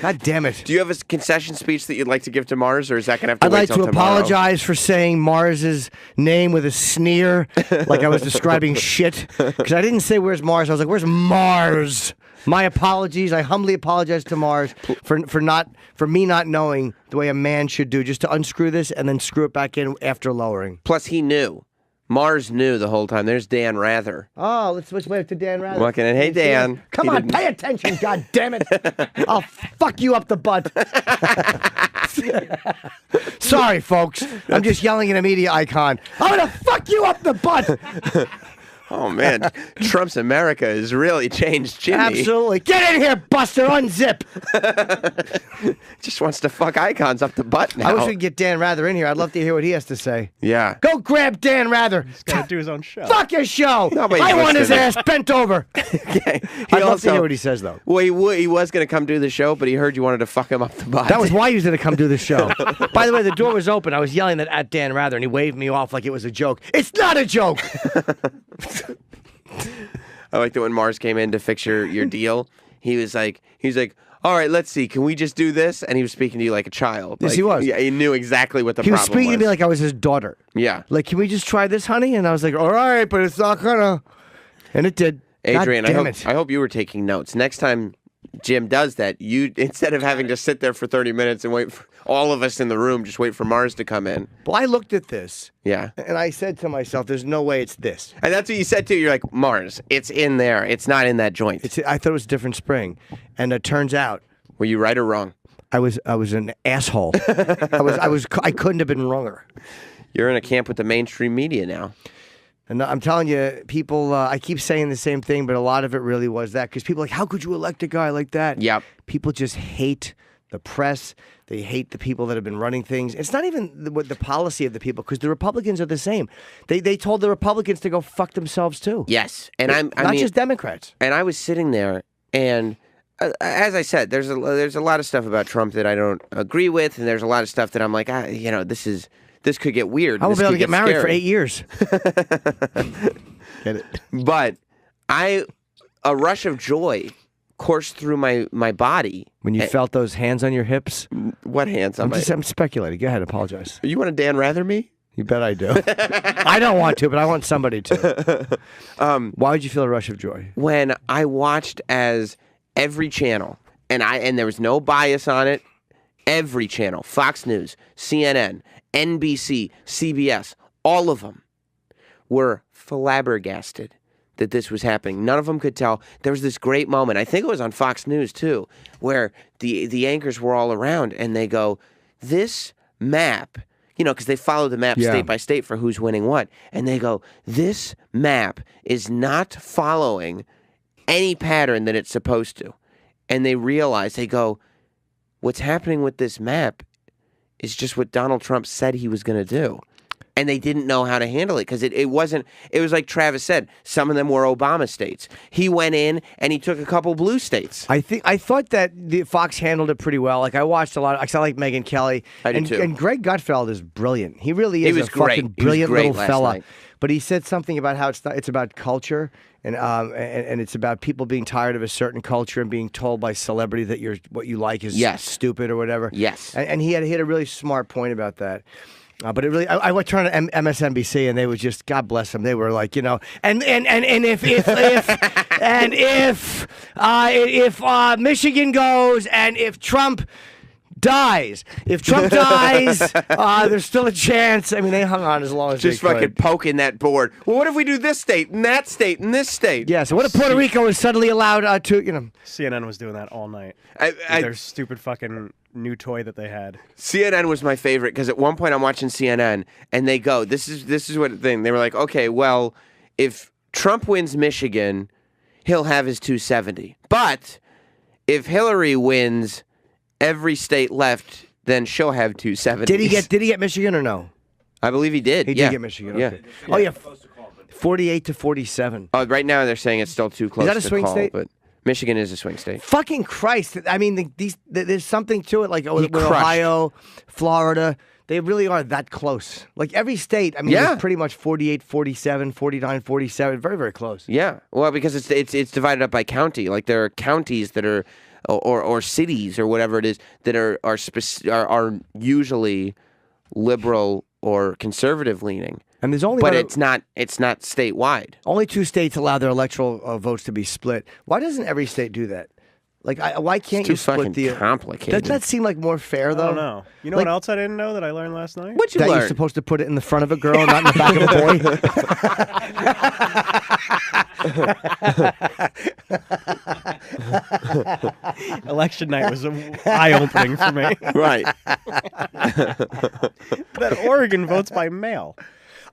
B: God damn it.
A: Do you have a concession speech that you'd like to give to Mars, or is that gonna have to
B: I'd
A: wait
B: like
A: till
B: to
A: tomorrow?
B: apologize for saying Mars's name with a sneer, like I was describing shit. Because I didn't say where's Mars. I was like, where's Mars? My apologies. I humbly apologize to Mars for me not knowing the way a man should do, just to unscrew this and then screw it back in after lowering.
A: Plus, he knew. Mars knew the whole time. There's Dan Rather.
B: Oh, let's wave to Dan Rather.
A: Walking in. Hey, Dan.
B: Come
A: He
B: on,
A: didn't-
B: pay attention, God damn it! I'll fuck you up the butt. Sorry, folks. I'm just yelling at a media icon. I'm gonna fuck you up the butt.
A: Oh man, Trump's America has really changed Jimmy.
B: Absolutely. Get in here, Buster. Unzip.
A: Just wants to fuck icons up the butt now.
B: I wish we could get Dan Rather in here. I'd love to hear what he has to say.
A: Yeah.
B: Go grab Dan Rather.
C: He's got to do his own show.
B: Fuck your show.
A: Nobody
B: I want his
A: listening.
B: ass bent over.
A: Okay.
B: I'd love to hear what he says, though.
A: Well, he was going to come do the show, but he heard you wanted to fuck him up the butt.
B: That was why he was going to come do the show. By the way, the door was open. I was yelling at Dan Rather, and he waved me off like it was a joke. It's not a joke.
A: I liked it when Mars came in to fix your deal. He was like, all right, let's see. Can we just do this? And he was speaking to you like a child.
B: Yes,
A: Like,
B: he was.
A: Yeah, he knew exactly what the
B: He was
A: problem was.
B: speaking to me like I was his daughter.
A: Yeah.
B: Like, can we just try this, honey? And I was like, all right, but it's not gonna. And it did.
A: Adrian,
B: God damn it.
A: I hope you were taking notes. Next time Jim does that, you instead of having to sit there for 30 minutes and wait for all of us in the room, just wait for Mars to come in.
B: Well, I looked at this.
A: Yeah.
B: And I said to myself, there's no way it's this.
A: And that's what you said too. You're like, Mars, it's in there. It's not in that joint.
B: I thought it was a different spring. And it turns out
A: Were you right or wrong?
B: I was an asshole. I couldn't have been wronger.
A: You're in a camp with the mainstream media now.
B: And I'm telling you, people, I keep saying the same thing, but a lot of it really was that. Because people are like, how could you elect a guy like that?
A: Yep.
B: People just hate the press. They hate the people that have been running things. It's not even the policy of the people, because the Republicans are the same. They told the Republicans to go fuck themselves too.
A: Yes. And I
B: Not
A: mean,
B: just Democrats.
A: and I was sitting there, and as I said, there's a lot of stuff about Trump that I don't agree with, and there's a lot of stuff that I'm like, this could get weird.
B: I won't
A: This
B: be able
A: could
B: to get married for
A: scary.
B: 8 years. Get it?
A: But a rush of joy coursed through my body.
B: When you felt those hands on your hips?
A: What hands on
B: I'm speculating. Go ahead, apologize.
A: You want to Dan Rather me?
B: You bet I do. I don't want to, but I want somebody to. Why would you feel a rush of joy?
A: When I watched as every channel, and there was no bias on it, every channel, Fox News, CNN, NBC, CBS, all of them were flabbergasted that this was happening. None of them could tell. There was this great moment, I think it was on Fox News too, where the anchors were all around and they go, this map, because they follow the map state by state for who's winning what, and they go, this map is not following any pattern that it's supposed to. And they realize, they go, what's happening with this map is just what Donald Trump said he was going to do. and they didn't know how to handle it because it wasn't. It was like Travis said. Some of them were Obama states. He went in and he took a couple blue states.
B: I thought that the Fox handled it pretty well. Like I watched a lot. I like Megyn Kelly.
A: I did too.
B: And Greg Gutfeld is brilliant. He really is
A: was
B: a fucking
A: great. He was
B: brilliant
A: great
B: little
A: last
B: fella.
A: night.
B: But he said something about how it's about culture and it's about people being tired of a certain culture and being told by celebrity that what you like is stupid or whatever.
A: Yes.
B: And he had a really smart point about that. But it really, I would turn to MSNBC and they would just, God bless them. They were like, and if Michigan goes and if Trump dies, there's still a chance. I mean, they hung on as long as
A: Just
B: they
A: fucking
B: could.
A: poking that board. Well, what if we do this state and that state and this state?
B: Yeah. So what if Puerto Rico is suddenly allowed to,
C: CNN was doing that all night. Their stupid fucking new toy that they had.
A: CNN was my favorite because at one point I'm watching CNN and they go, this is what thing. They were like, okay, well, if Trump wins Michigan, he'll have his 270. But if Hillary wins every state left, then she'll have 270.
B: Did he get Michigan or no?
A: I believe he did.
B: He did get Michigan. Okay.
A: Yeah.
B: Oh yeah, 48-47.
A: Oh, right now they're saying it's still too close.
B: Is that a
A: to
B: swing
A: call,
B: state?
A: But Michigan is a swing state.
B: Fucking Christ! I mean, there's something to it. Like with
A: crushed.
B: Ohio, Florida, they really are that close. Like every state, I mean,
A: Yeah.
B: it's pretty much 48-47, 49-47, very, very close.
A: Yeah. Well, because it's divided up by county. Like there are counties that are or cities or whatever it is that are usually liberal or conservative leaning.
B: And there's only
A: But it's not statewide.
B: only 2 states allow their electoral votes to be split. Why doesn't every state do that? Like, why can't
A: Too
B: you split
A: fucking
B: the?
A: complicated.
B: Doesn't that seem like more fair
C: I
B: though?
C: don't know. You know
B: Like-
C: what else I didn't know that I learned last night?
A: What'd you
B: That
A: learn?
B: you're supposed to put it in the front of a girl, not in the back of a boy.
C: Election night was eye-opening for me.
A: Right.
C: That Oregon votes by mail.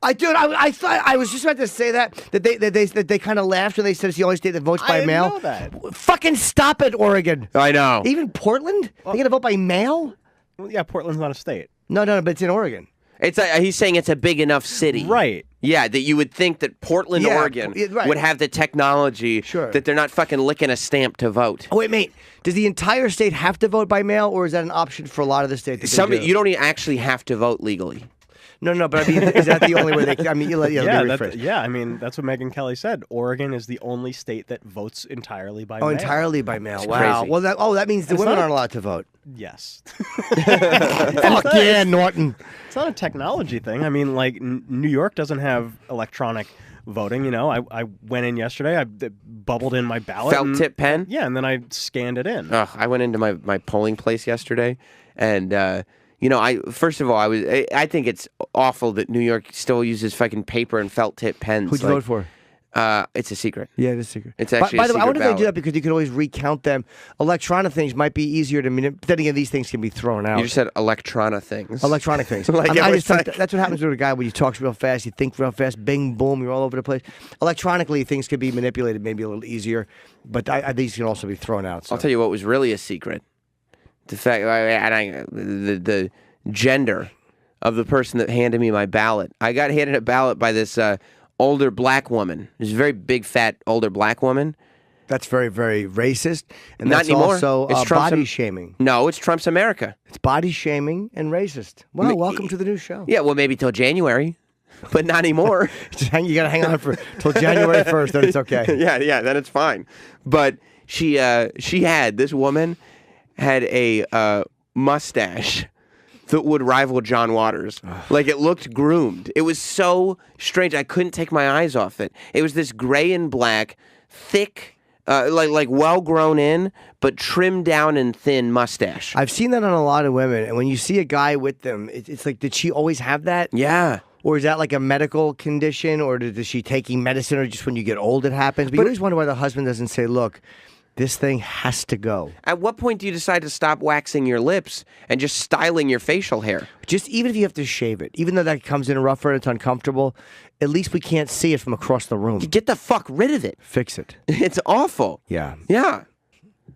B: I thought I was just about to say that they kind of laughed when they said it's the only state that votes by
C: I didn't
B: mail.
C: know that.
B: Fucking stop it, Oregon.
A: I know.
B: Even Portland? They gonna vote by mail?
C: Well, yeah, Portland's not a state.
B: No, but it's in Oregon.
A: He's saying it's a big enough city.
C: Right.
A: Yeah, that you would think that Portland,
B: Yeah,
A: Oregon
B: right.
A: would have the technology
B: Sure.
A: that they're not fucking licking a stamp to vote.
B: Oh wait, mate. Does the entire state have to vote by mail, or is that an option for a lot of the states? that they do?
A: You don't actually have to vote legally.
B: No, but I mean, is that the only way they? I mean, let me rephrase.
C: I mean, that's what Megyn Kelly said. Oregon is the only state that votes entirely by
B: Oh,
C: mail.
B: entirely by mail.
A: It's
B: Wow.
A: crazy.
B: Well, that means the women aren't allowed to vote.
C: Yes.
B: Fuck yeah, Norton.
C: It's not a technology thing. I mean, like, New York doesn't have electronic voting. You know, I went in yesterday. I bubbled in my ballot.
A: Felt tip pen?
C: Yeah, and then I scanned it in.
A: I went into my polling place yesterday, and first of all, I think it's awful that New York still uses fucking paper and felt tip pens.
B: Who'd you vote for?
A: It's a secret.
B: Yeah, it is secret.
A: It's actually
B: By
A: a
B: the way, I
A: secret
B: wonder if they do
A: ballot.
B: that because you can always recount them. Electronic things might be easier to manipulate. Then again, these things can be thrown out.
A: You just said electronic things.
B: Electronic things.
A: Like,
B: I mean,
A: it
B: I
A: was
B: just think that's what happens with a guy when you talk real fast, you think real fast, bing, boom, you're all over the place. Electronically, things can be manipulated maybe a little easier, but these can also be thrown out. So.
A: I'll tell you what was really a secret. The fact, the gender of the person that handed me my ballot. I got handed a ballot by this older black woman. This very big, fat, older black woman.
B: That's very, very racist. And
A: Not
B: that's
A: anymore.
B: also
A: It's Trump's
B: body shaming.
A: No, it's Trump's America.
B: It's body shaming and racist. Well, welcome to the new show.
A: Yeah, well, maybe till January, but not anymore.
B: You got to hang on till January 1st, then it's okay.
A: yeah, then it's fine. But this woman had a mustache that would rival John Waters. Like, it looked groomed. It was so strange. I couldn't take my eyes off it. It was this gray and black, thick, like well grown in, but trimmed down and thin mustache.
B: I've seen that on a lot of women, and when you see a guy with them, it's like, did she always have that?
A: Yeah.
B: Or is that like a medical condition, or is she taking medicine, or just when you get old it happens? But you always wonder why the husband doesn't say, look, this thing has to go.
A: At what point do you decide to stop waxing your lips and just styling your facial hair?
B: Just even if you have to shave it, even though that comes in rougher and it's uncomfortable, at least we can't see it from across the room.
A: Get the fuck rid of it.
B: Fix it.
A: It's awful.
B: Yeah.
A: Yeah.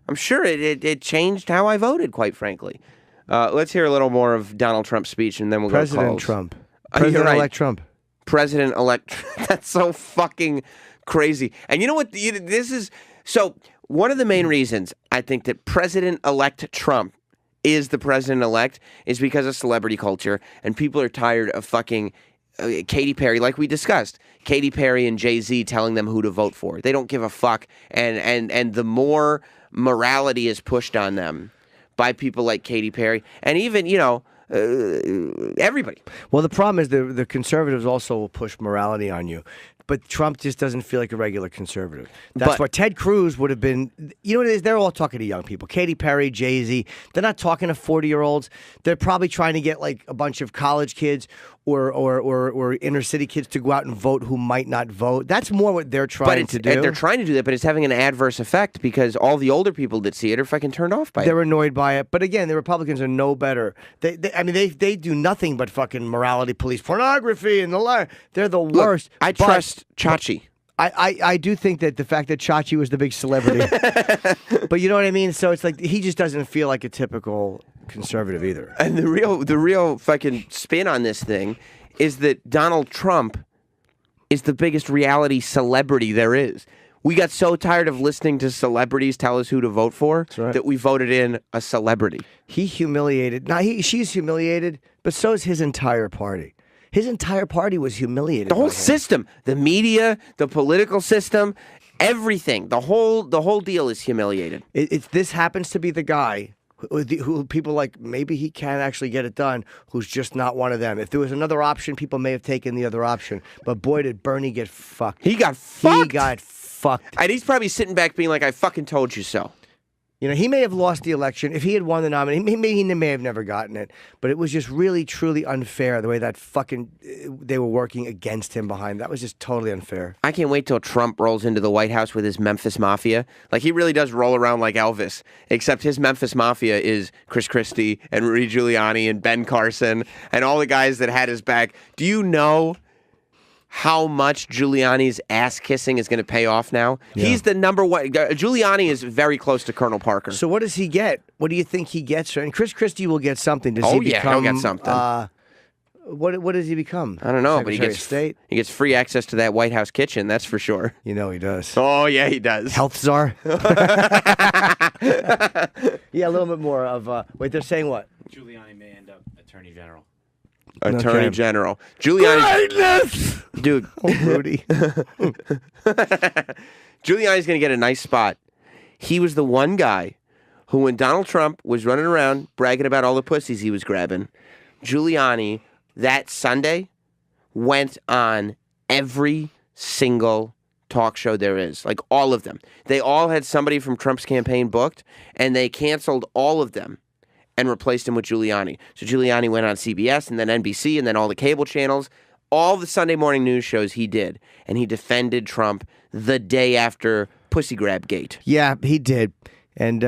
A: I'm sure it changed how I voted, quite frankly. Let's hear a little more of Donald Trump's speech, and then we'll
B: President
A: go to calls.
B: Trump. President-elect Trump.
A: President-elect. That's so fucking crazy. And you know what? This is so. One of the main reasons I think that President-elect Trump is the president-elect is because of celebrity culture, and people are tired of fucking Katy Perry, like we discussed. Katy Perry and Jay-Z telling them who to vote for. They don't give a fuck, and the more morality is pushed on them by people like Katy Perry, and even everybody.
B: Well, the problem is the conservatives also will push morality on you. But Trump just doesn't feel like a regular conservative. That's what Ted Cruz would have been. You know what it is? They're all talking to young people. Katy Perry, Jay-Z. They're not talking to 40-year-olds. They're probably trying to get like a bunch of college kids or inner city kids to go out and vote who might not vote. That's more what they're trying to do.
A: They're trying to do that, but it's having an adverse effect because all the older people that see it are fucking turned off by it.
B: They're annoyed by it. But again, the Republicans are no better. They do nothing but fucking morality police, pornography, and the lie. They're the worst.
A: I trust Chachi.
B: I do think that the fact that Chachi was the big celebrity, but you know what I mean. So it's like he just doesn't feel like a typical conservative either.
A: And the real fucking spin on this thing is that Donald Trump is the biggest reality celebrity there is. We got so tired of listening to celebrities tell us who to vote for that we voted in a celebrity.
B: He humiliated. Now she's humiliated, but so is his entire party. His entire party was humiliated.
A: The whole system, the media, the political system, everything, the whole deal is humiliated.
B: This happens to be the guy who people like, maybe he can actually get it done, who's just not one of them. If there was another option, people may have taken the other option. But boy, did Bernie get fucked.
A: He got fucked.
B: He got fucked.
A: And he's probably sitting back being like, I fucking told you so.
B: You know, he may have lost the election. If he had won the nomination, he may have never gotten it. But it was just really, truly unfair the way that fucking they were working against him behind. That was just totally unfair.
A: I can't wait till Trump rolls into the White House with his Memphis Mafia. Like, he really does roll around like Elvis, except his Memphis Mafia is Chris Christie and Rudy Giuliani and Ben Carson and all the guys that had his back. Do you know how much Giuliani's ass kissing is going to pay off now? Yeah. He's the number one. Giuliani is very close to Colonel Parker.
B: So what does he get? What do you think he gets? And Chris Christie will get something. Does he become,
A: he'll get something.
B: What does he become?
A: I don't know,
B: Secretary
A: but he gets
B: State?
A: He gets free access to that White House kitchen. That's for sure.
B: You know he does.
A: Oh yeah, he does.
B: Health czar. Yeah, a little bit more of. Wait, they're saying what?
G: Giuliani may end up Attorney General.
A: Attorney General. Giuliani.
B: Greatness!
A: Dude.
B: Oh, Rudy.
A: Giuliani's going to get a nice spot. He was the one guy who, when Donald Trump was running around bragging about all the pussies he was grabbing, Giuliani, that Sunday, went on every single talk show there is. Like, all of them. They all had somebody from Trump's campaign booked, and they canceled all of them and replaced him with Giuliani. So Giuliani went on CBS and then NBC and then all the cable channels. All the Sunday morning news shows he did. And he defended Trump the day after Pussy Grab Gate.
B: Yeah, he did. And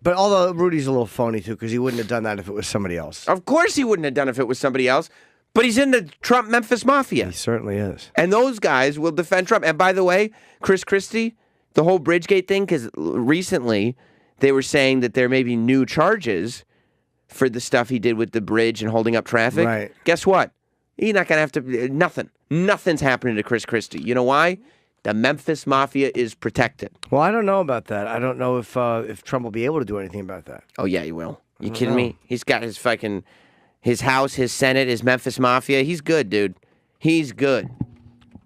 B: but although Rudy's a little phony, too, because he wouldn't have done that if it was somebody else.
A: Of course he wouldn't have done it if it was somebody else. But he's in the Trump Memphis Mafia.
B: He certainly is.
A: And those guys will defend Trump. And by the way, Chris Christie, the whole Bridgegate thing, because recently they were saying that there may be new charges for the stuff he did with the bridge and holding up traffic.
B: Right.
A: Guess what? He's not going to have to... Nothing. Nothing's happening to Chris Christie. You know why? The Memphis Mafia is protected.
B: Well, I don't know about that. I don't know if Trump will be able to do anything about that.
A: Oh, yeah, he will. You kidding me? He's got his fucking... His House, his Senate, his Memphis Mafia. He's good, dude. He's good.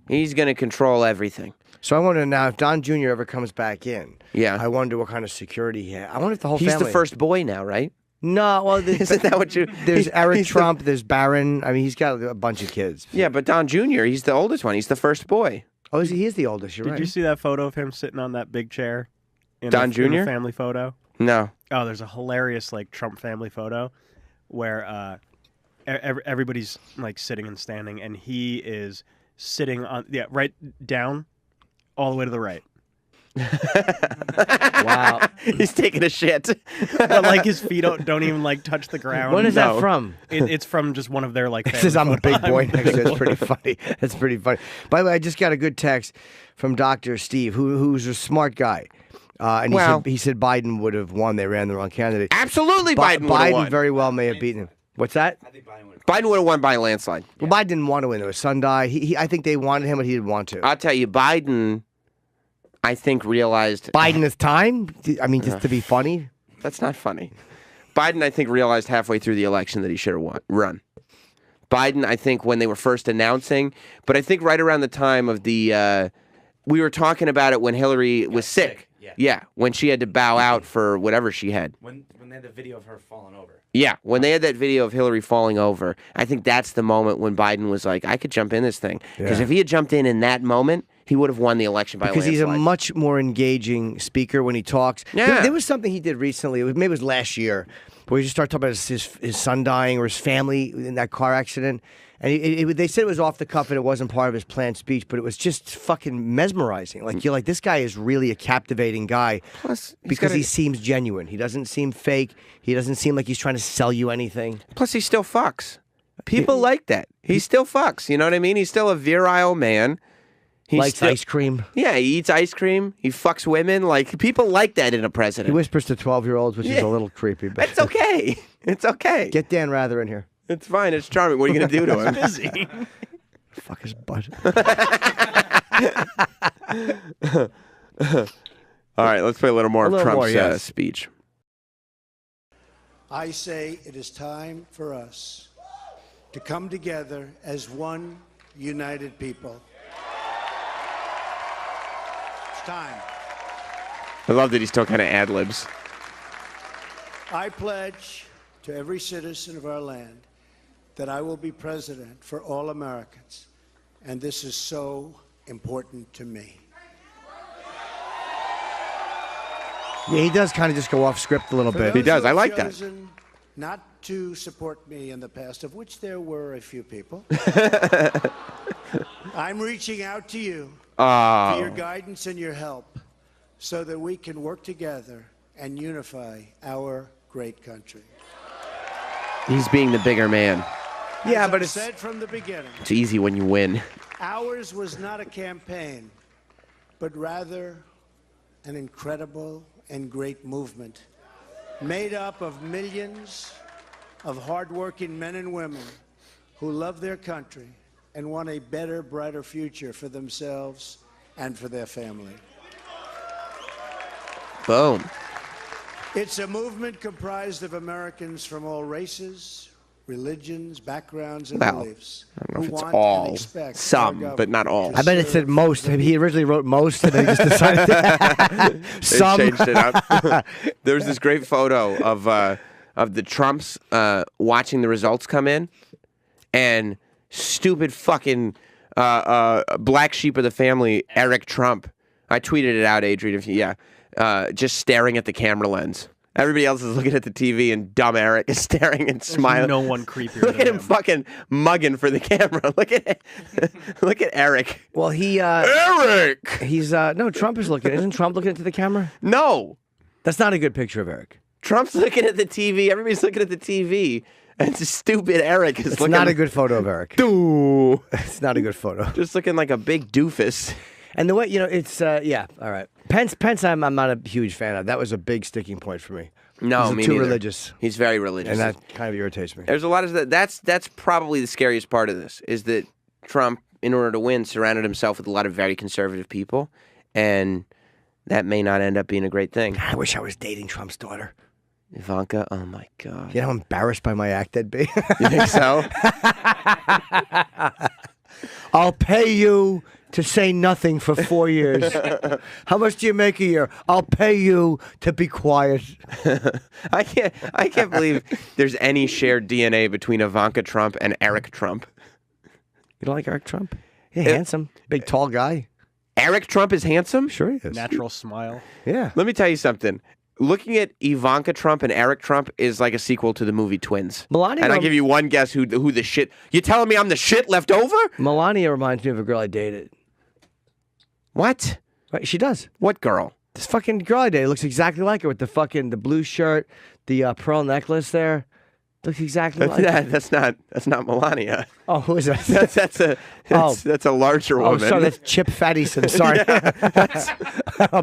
A: He's going to control everything.
B: So I wonder now, if Don Jr. ever comes back in,
A: yeah,
B: I wonder what kind of security he has. I wonder if the whole
A: family... He's
B: family...
A: the first boy now, right?
B: No, well,
A: isn't that what you?
B: There's Eric Trump. There's Barron. I mean, he's got a bunch of kids.
A: Yeah, but Don Jr. He's the oldest one. He's the first boy.
B: Oh, he is the oldest. You're right.
C: Did you see that photo of him sitting on that big chair?
A: Don Jr.
C: In the family photo.
A: No.
C: Oh, there's a hilarious like Trump family photo where everybody's like sitting and standing, and he is sitting on right down, all the way to the right.
B: Wow,
A: he's taking a shit.
C: But like his feet don't even like touch the ground.
B: When is that from?
C: It's from just one of their like.
B: It says I'm a big boy next to it. It's pretty funny. That's pretty funny. By the way, I just got a good text from Dr. Steve, who's a smart guy. And he said Biden would have won. They ran the wrong candidate.
A: Absolutely, Biden would have won.
B: Biden very well may have beaten him. What's that?
G: I think Biden would.
A: Biden would have won by a landslide.
B: Well, Biden didn't want to win. His son died. I think they wanted him, but he didn't want to.
A: I'll tell you, Biden, I think, realized...
B: Biden is time? I mean, just to be funny?
A: That's not funny. Biden, I think, realized halfway through the election that he should have run. Biden, I think, when they were first announcing, but I think right around the time of the... we were talking about it when Hillary was sick. Yeah, when she had to bow out for whatever she had.
G: When they had the video of her falling over.
A: Yeah, when they had that video of Hillary falling over, I think that's the moment when Biden was like, I could jump in this thing. Because if he had jumped in that moment, he would have won the election by a landslide.
B: Because he's a much more engaging speaker when he talks.
A: Yeah.
B: There was something he did recently, maybe it was last year, where he just started talking about his son dying or his family in that car accident. And they said it was off the cuff and it wasn't part of his planned speech, but it was just fucking mesmerizing. Like, you're like, this guy is really a captivating guy.
A: Plus,
B: because he seems genuine. He doesn't seem fake. He doesn't seem like he's trying to sell you anything.
A: Plus, he still fucks. People like that. He still fucks. You know what I mean? He's still a virile man. He
B: likes ice cream.
A: Yeah, he eats ice cream. He fucks women. Like, people like that in a president.
B: He whispers to 12-year-olds, which is a little creepy. But
A: it's okay. It's okay.
B: Get Dan Rather in here.
A: It's fine. It's charming. What are you going to do to him?
C: Busy.
B: Fuck his butt.
A: All right, let's play a little more of Trump's
B: yes.
A: speech.
D: I say it is time for us to come together as one united people. It's time.
A: I love that he still kind of ad-libs.
D: I pledge to every citizen of our land that I will be president for all Americans, and this is so important to me.
B: Yeah, he does kind of just go off script a little bit.
A: He does. I like that.
D: Chosen not to support me in the past, of which there were a few people. I'm reaching out to you for your guidance and your help so that we can work together and unify our great country.
A: He's being the bigger man.
B: Yeah,
D: As
B: but
D: I
B: it's
D: said from the beginning,
A: It's easy when you win.
D: ours was not a campaign, but rather an incredible and great movement made up of millions of hardworking men and women who love their country and want a better, brighter future for themselves and for their family.
A: Boom.
D: It's a movement comprised of Americans from all races, religions, backgrounds, and
A: Well,
D: beliefs.
A: I don't know if
D: who
A: it's
D: want
A: all.
D: and expect
A: Some,
D: our
A: but not all.
D: government
B: I
D: to
B: bet it said
D: serve
B: most. He originally wrote most, and then he just decided
A: They
B: some.
A: changed it up. There's this great photo of the Trumps watching the results come in, and stupid fucking black sheep of the family, Eric Trump. I tweeted it out, Adrian. If you, just staring at the camera lens. Everybody else is looking at the TV, and dumb Eric is staring and smiling.
C: No one creepier.
A: Look
C: than
A: at him fucking mugging for the camera. Look at Eric.
B: Well,
A: Eric.
B: he's no. Trump is looking. Isn't Trump looking into the camera?
A: No.
B: That's not a good picture of Eric.
A: Trump's looking at the TV. Everybody's looking at the TV. And stupid Eric is
B: It's
A: looking.
B: not a good photo of Eric.
A: Ooh.
B: It's not a good photo.
A: Just looking like a big doofus.
B: And the way it's yeah. All right. Pence. I'm not a huge fan of. That was a big sticking point for me.
A: No,
B: He's
A: me
B: too
A: neither.
B: religious,
A: He's very religious.
B: and that kind of irritates me.
A: There's a lot of that. That's probably the scariest part of this is that Trump, in order to win, surrounded himself with a lot of very conservative people, and that may not end up being a great thing.
B: I wish I was dating Trump's daughter.
A: Ivanka, oh my God.
B: You know how embarrassed by my act I'd be.
A: You think so?
B: I'll pay you to say nothing for 4 years. How much do you make a year? I'll pay you to be quiet.
A: I can't believe there's any shared DNA between Ivanka Trump and Eric Trump.
B: You don't like Eric Trump? Yeah, handsome, big, tall guy.
A: Eric Trump is handsome?
B: Sure he is.
C: Natural smile.
B: Yeah.
A: Let me tell you something. Looking at Ivanka Trump and Eric Trump is like a sequel to the movie Twins.
B: Melania.
A: And I'll give you one guess who the shit. You telling me I'm the shit left over?
B: Melania reminds me of a girl I dated.
A: What?
B: Right, she does.
A: What girl?
B: This fucking girl I dated looks exactly like her with the blue shirt, the pearl necklace there. Looks exactly like her.
A: That's not Melania.
B: Oh, who is that?
A: That's a larger
B: Oh,
A: woman.
B: sorry, that's Chip Fattison. Sorry.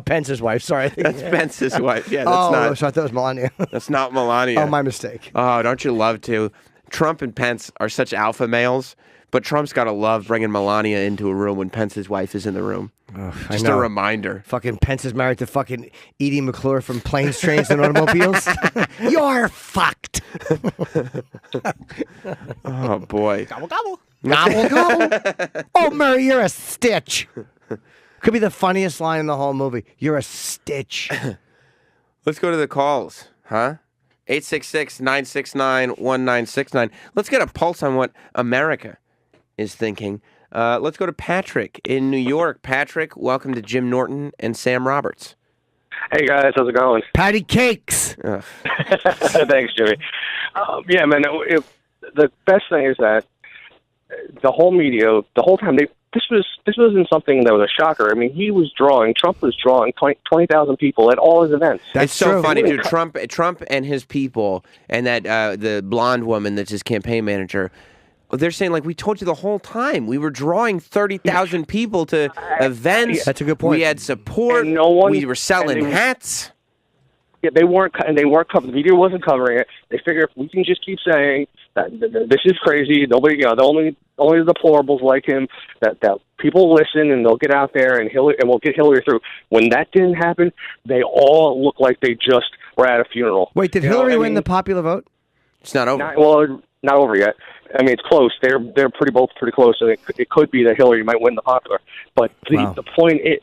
B: Pence's wife. Sorry.
A: That's Pence's wife. Yeah, that's
B: Oh,
A: not.
B: so I thought it was Melania.
A: That's not Melania.
B: Oh, my mistake.
A: Oh, don't you love to? Trump and Pence are such alpha males, but Trump's got to love bringing Melania into a room when Pence's wife is in the room. Just a reminder.
B: Fucking Pence is married to fucking Edie McClure from Planes, Trains, and Automobiles. You're fucked.
A: Oh, boy.
C: Gobble gobble.
B: Gobble, gobble. Oh, Murray, you're a stitch. Could be the funniest line in the whole movie. You're a stitch.
A: Let's go to the calls, huh? 866-969-1969. Let's get a pulse on what America is thinking. Let's go to Patrick in New York. Patrick, welcome to Jim Norton and Sam Roberts.
H: Hey, guys. How's it going?
B: Patty cakes.
H: Thanks, Jimmy. Yeah, man, the best thing is that the whole media, the whole time, this wasn't something that was a shocker. I mean, Trump was drawing 20,000 people at all his events.
A: It's so funny, dude. Trump and his people and that the blonde woman that's his campaign manager, they're saying, like, we told you the whole time. We were drawing 30,000 people to events.
B: That's a good point.
A: We had support.
H: And we
A: were selling hats.
H: Yeah, they weren't covering. The media wasn't covering it. They figure if we can just keep saying that this is crazy, nobody, only the deplorables like him, that people listen and they'll get out there and we'll get Hillary through. When that didn't happen, they all looked like they just were at a funeral.
B: Wait, did Hillary win the popular vote?
A: It's not over.
H: Not over yet. I mean, it's close. They're both pretty close, and it could be that Hillary might win the popular. But the point is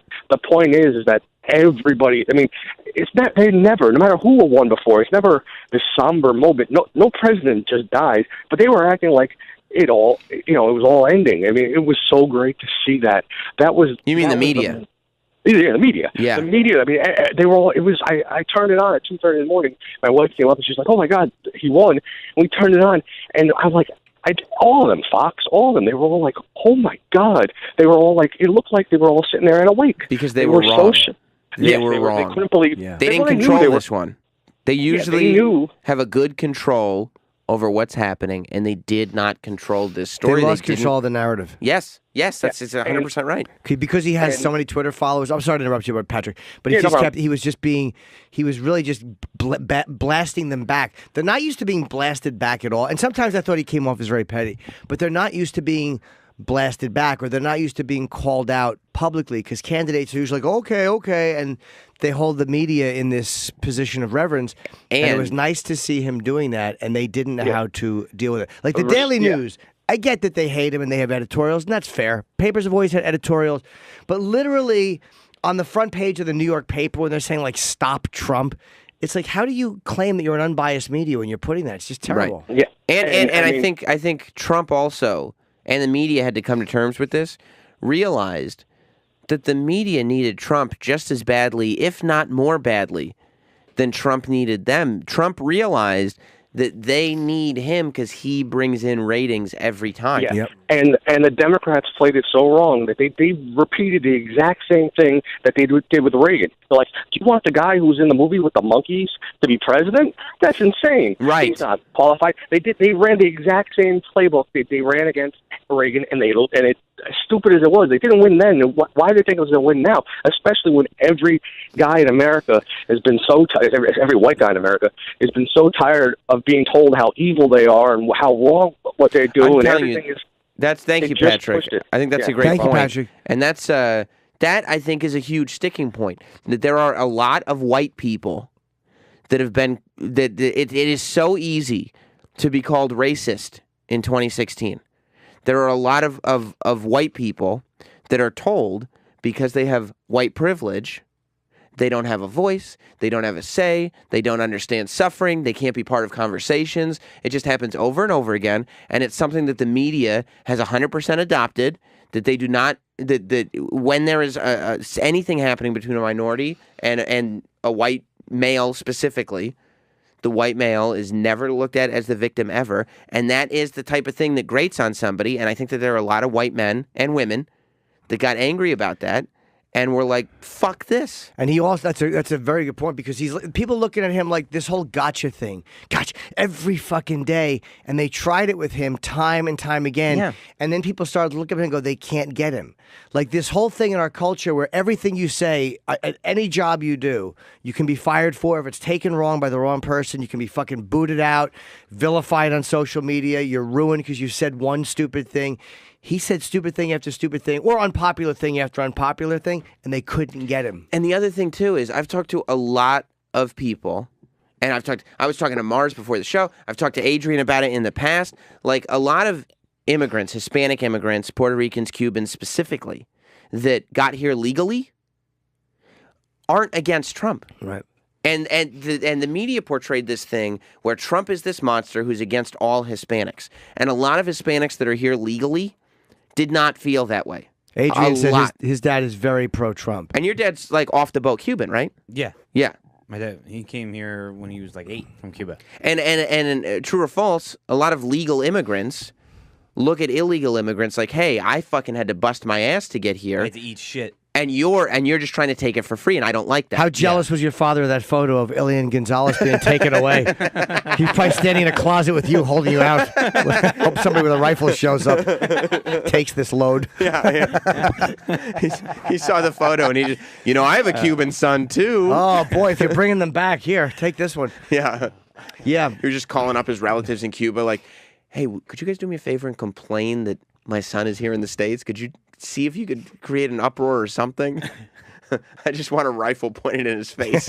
H: that everybody. I mean, it's not. They never, no matter who won before, it's never this somber moment. No president just dies, but they were acting like it all. It was all ending. I mean, it was so great to see that. That was.
A: You mean the media?
H: Yeah, the media.
A: Yeah.
H: The media. I mean, they were all. It was. I turned it on at 2:30 in the morning. My wife came up and she's like, "Oh my God, he won!" And we turned it on, and I'm like. All of them, Fox, all of them, they were all like, oh, my God. They were all like, it looked like they were all sitting there and awake.
A: Because they were wrong. They were wrong.
H: They couldn't believe.
A: They didn't control this one. They usually have a good control over what's happening, and they did not control this story.
B: They lost control of the narrative.
A: Yes, that's 100% right.
B: Because he has so many Twitter followers. I'm sorry to interrupt you, Patrick, but he was really just blasting them back. They're not used to being blasted back at all. And sometimes I thought he came off as very petty, but they're not used to being blasted back, or they're not used to being called out publicly, because candidates are usually like, okay, and they hold the media in this position of reverence. And it was nice to see him doing that, and they didn't know how to deal with it. Like the Daily News, I get that they hate him and they have editorials, and that's fair. Papers have always had editorials, but literally on the front page of the New York paper when they're saying, like, stop Trump, it's like, how do you claim that you're an unbiased media when you're putting that? It's just terrible.
H: Right. Yeah.
A: And I think Trump also, and the media had to come to terms with this, realized that the media needed Trump just as badly, if not more badly, than Trump needed them. Trump realized that they need him because he brings in ratings every time.
H: Yeah. Yep. And the Democrats played it so wrong that they repeated the exact same thing that they did with Reagan. They're like, do you want the guy who was in the movie with the monkeys to be president? That's insane.
A: Right.
H: He's not qualified. They ran the exact same playbook they ran against Reagan, and it, as stupid as it was, they didn't win then. Why do they think it was going to win now? Especially when every guy in America has been so tired, every white guy in America has been so tired of being told how evil they are and how wrong what they do, and everything is.
A: Thank you, Patrick. I think that's a great point.
B: Thank you, Patrick.
A: And that's that I think is a huge sticking point. That there are a lot of white people that have been that it is so easy to be called racist in 2016. There are a lot of white people that are told because they have white privilege, they don't have a voice, they don't have a say, they don't understand suffering, they can't be part of conversations. It just happens over and over again, and it's something that the media has 100% adopted, that they do not, that when there is anything happening between a minority and a white male specifically, the white male is never looked at as the victim ever, and that is the type of thing that grates on somebody, and I think that there are a lot of white men and women that got angry about that, and we're like, fuck this.
B: And he also that's a very good point because he's people looking at him like this whole gotcha thing, gotcha every fucking day, and they tried it with him time and time again.
A: Yeah.
B: And then people started to look at him and go, they can't get him. Like this whole thing in our culture where everything you say at any job you do, you can be fired for if it's taken wrong by the wrong person. You can be fucking booted out, vilified on social media. You're ruined because you said one stupid thing. He said stupid thing after stupid thing, or unpopular thing after unpopular thing, and they couldn't get him.
A: And the other thing too is I've talked to a lot of people, and I was talking to Mars before the show. I've talked to Adrian about it in the past. Like a lot of immigrants, Hispanic immigrants, Puerto Ricans, Cubans specifically, that got here legally, aren't against Trump.
B: Right.
A: And the media portrayed this thing where Trump is this monster who's against all Hispanics, and a lot of Hispanics that are here legally did not feel that way.
B: Adrian said his dad is very pro-Trump.
A: And your dad's like off the boat Cuban, right?
G: Yeah.
A: Yeah.
G: My dad, he came here when he was like 8 from Cuba.
A: And true or false, a lot of legal immigrants look at illegal immigrants like, hey, I fucking had to bust my ass to get here.
G: I had to eat shit.
A: And you're just trying to take it for free, and I don't like that.
B: How jealous was your father of that photo of Elian Gonzalez being taken away? He's probably standing in a closet with you, holding you out. Hope somebody with a rifle shows up, takes this load.
A: Yeah. He saw the photo, and he just, I have a Cuban son, too.
B: Oh, boy, if you're bringing them back, here, take this one.
A: Yeah.
B: Yeah.
A: He was just calling up his relatives in Cuba like, hey, could you guys do me a favor and complain that my son is here in the States? Could you see if you could create an uproar or something? I just want a rifle pointed in his face.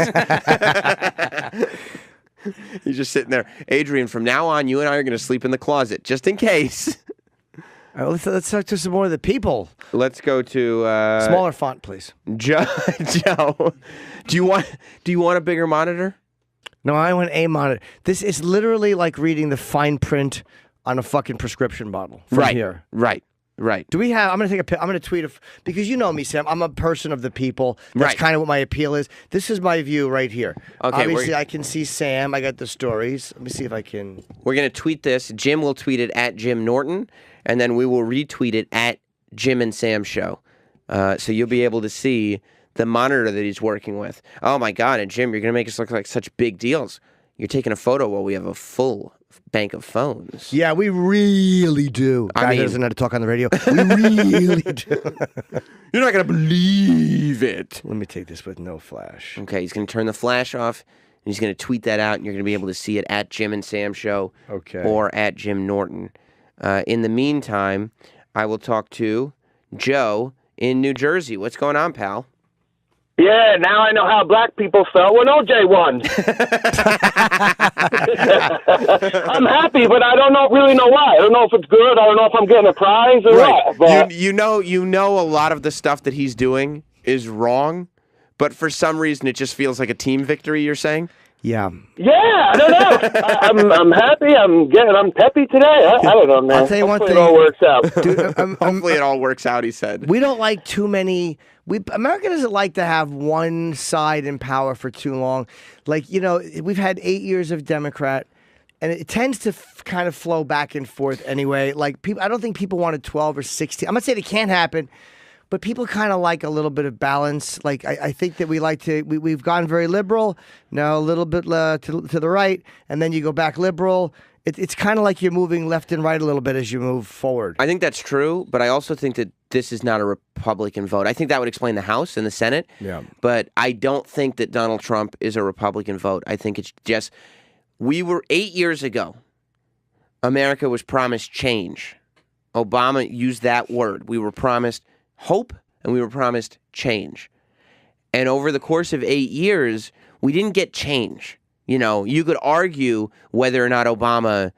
A: He's just sitting there. Adrian, from now on, you and I are going to sleep in the closet, just in case.
B: All right, let's talk to some more of the people.
A: Let's go to
B: smaller font, please.
A: Joe, do you want a bigger monitor?
B: No, I want a monitor. This is literally like reading the fine print on a fucking prescription bottle from here.
A: Right.
B: Do we have? I'm gonna take a pic. I'm gonna tweet because you know me, Sam. I'm a person of the people. That's kind of what my appeal is. This is my view right here.
A: Okay,
B: obviously I can see Sam. I got the stories. Let me see if I can.
A: We're gonna tweet this. Jim will tweet it at Jim Norton, and then we will retweet it at Jim and Sam Show. So you'll be able to see the monitor that he's working with. Oh my God! And Jim, you're gonna make us look like such big deals. You're taking a photo while we have a full bank of phones.
B: Yeah, we really do. Guy doesn't know how to talk on the radio. We really do.
A: You're not going to believe it.
B: Let me take this with no flash.
A: Okay, he's going to turn the flash off, and he's going to tweet that out, and you're going to be able to see it at Jim and Sam Show or at Jim Norton. In the meantime, I will talk to Joe in New Jersey. What's going on, pal?
H: Yeah, now I know how black people felt when OJ won. I'm happy, but I don't really know why. I don't know if it's good. I don't know if I'm getting a prize or what. But
A: you know a lot of the stuff that he's doing is wrong, but for some reason it just feels like a team victory. You're saying?
B: Yeah.
H: Yeah, I don't know. I'm happy. I'm peppy today. I don't know, man.
B: I'll tell you one thing.
H: It all works out.
B: Dude,
A: hopefully it all works out. He said.
B: We don't like too many. America doesn't like to have one side in power for too long. Like, we've had 8 years of Democrat, and it tends to kind of flow back and forth anyway. Like, I don't think people wanted 12 or 16. I'm not saying it can't happen, but people kind of like a little bit of balance. Like, I think that we've gone very liberal, now a little bit to the right, and then you go back liberal. It's kind of like you're moving left and right a little bit as you move forward.
A: I think that's true, but I also think that this is not a Republican vote. I think that would explain the House and the Senate.
B: Yeah.
A: But I don't think that Donald Trump is a Republican vote. I think it's just, 8 years ago, America was promised change. Obama used that word. We were promised hope and we were promised change. And over the course of 8 years, we didn't get change. You could argue whether or not Obama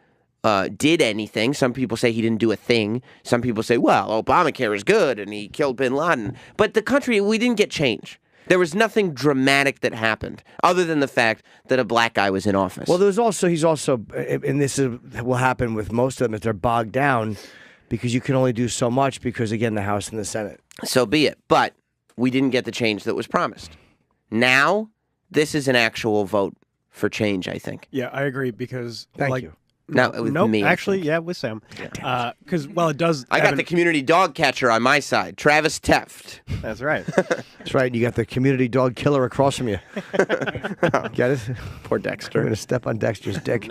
A: did anything. Some people say he didn't do a thing. Some people say, well, Obamacare is good and he killed bin Laden. But the country, we didn't get change. There was nothing dramatic that happened other than the fact that a black guy was in office.
B: Well, he's also, and this will happen with most of them, if they're bogged down because you can only do so much because, again, the House and the Senate.
A: So be it. But we didn't get the change that was promised. Now, this is an actual vote for change, I think.
C: Yeah, I agree because
B: Thank you.
A: No, with
C: nope.
A: me. I
C: Actually,
A: think.
C: yeah, with Sam. Because it does.
A: I got the community dog catcher on my side, Travis Teft.
C: That's right.
B: That's right. You got the community dog killer across from you. Get it?
A: Poor
B: I'm
A: Dexter.
B: going to step on Dexter's dick.
A: Dick.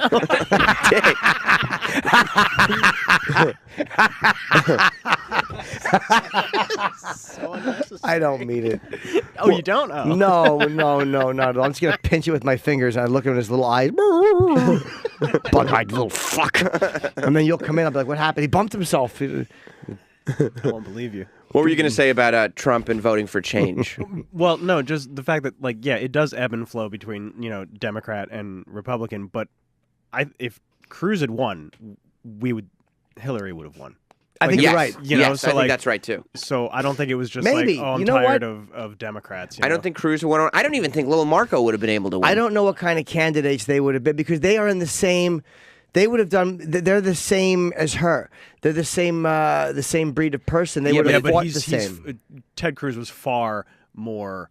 C: So unnecessary.
B: I don't mean it.
C: Oh, you don't? Oh.
B: No, not at all. I'm just going to pinch it with my fingers, and I look at his little eyes. Bug-eyed little fuck. And then you'll come in, I'll be like, what happened? He bumped himself.
C: I won't believe you.
A: What were you going to say about Trump and voting for change?
C: Well, no, just the fact that, it does ebb and flow between, Democrat and Republican. But if Cruz had won, Hillary would have won.
B: I think
A: yes.
B: you're right.
A: Yes, I think that's right, too.
C: So I don't think it was just
B: Maybe.
C: I'm
B: You know
C: tired
B: what?
C: of Democrats.
A: I don't think Cruz would win. I don't even think Little Marco would have been able to win.
B: I don't know what kind of candidates they would have been because they are in the same. They would have done. They're the same as her. They're the same breed of person. They would have fought the same.
C: Ted Cruz was far more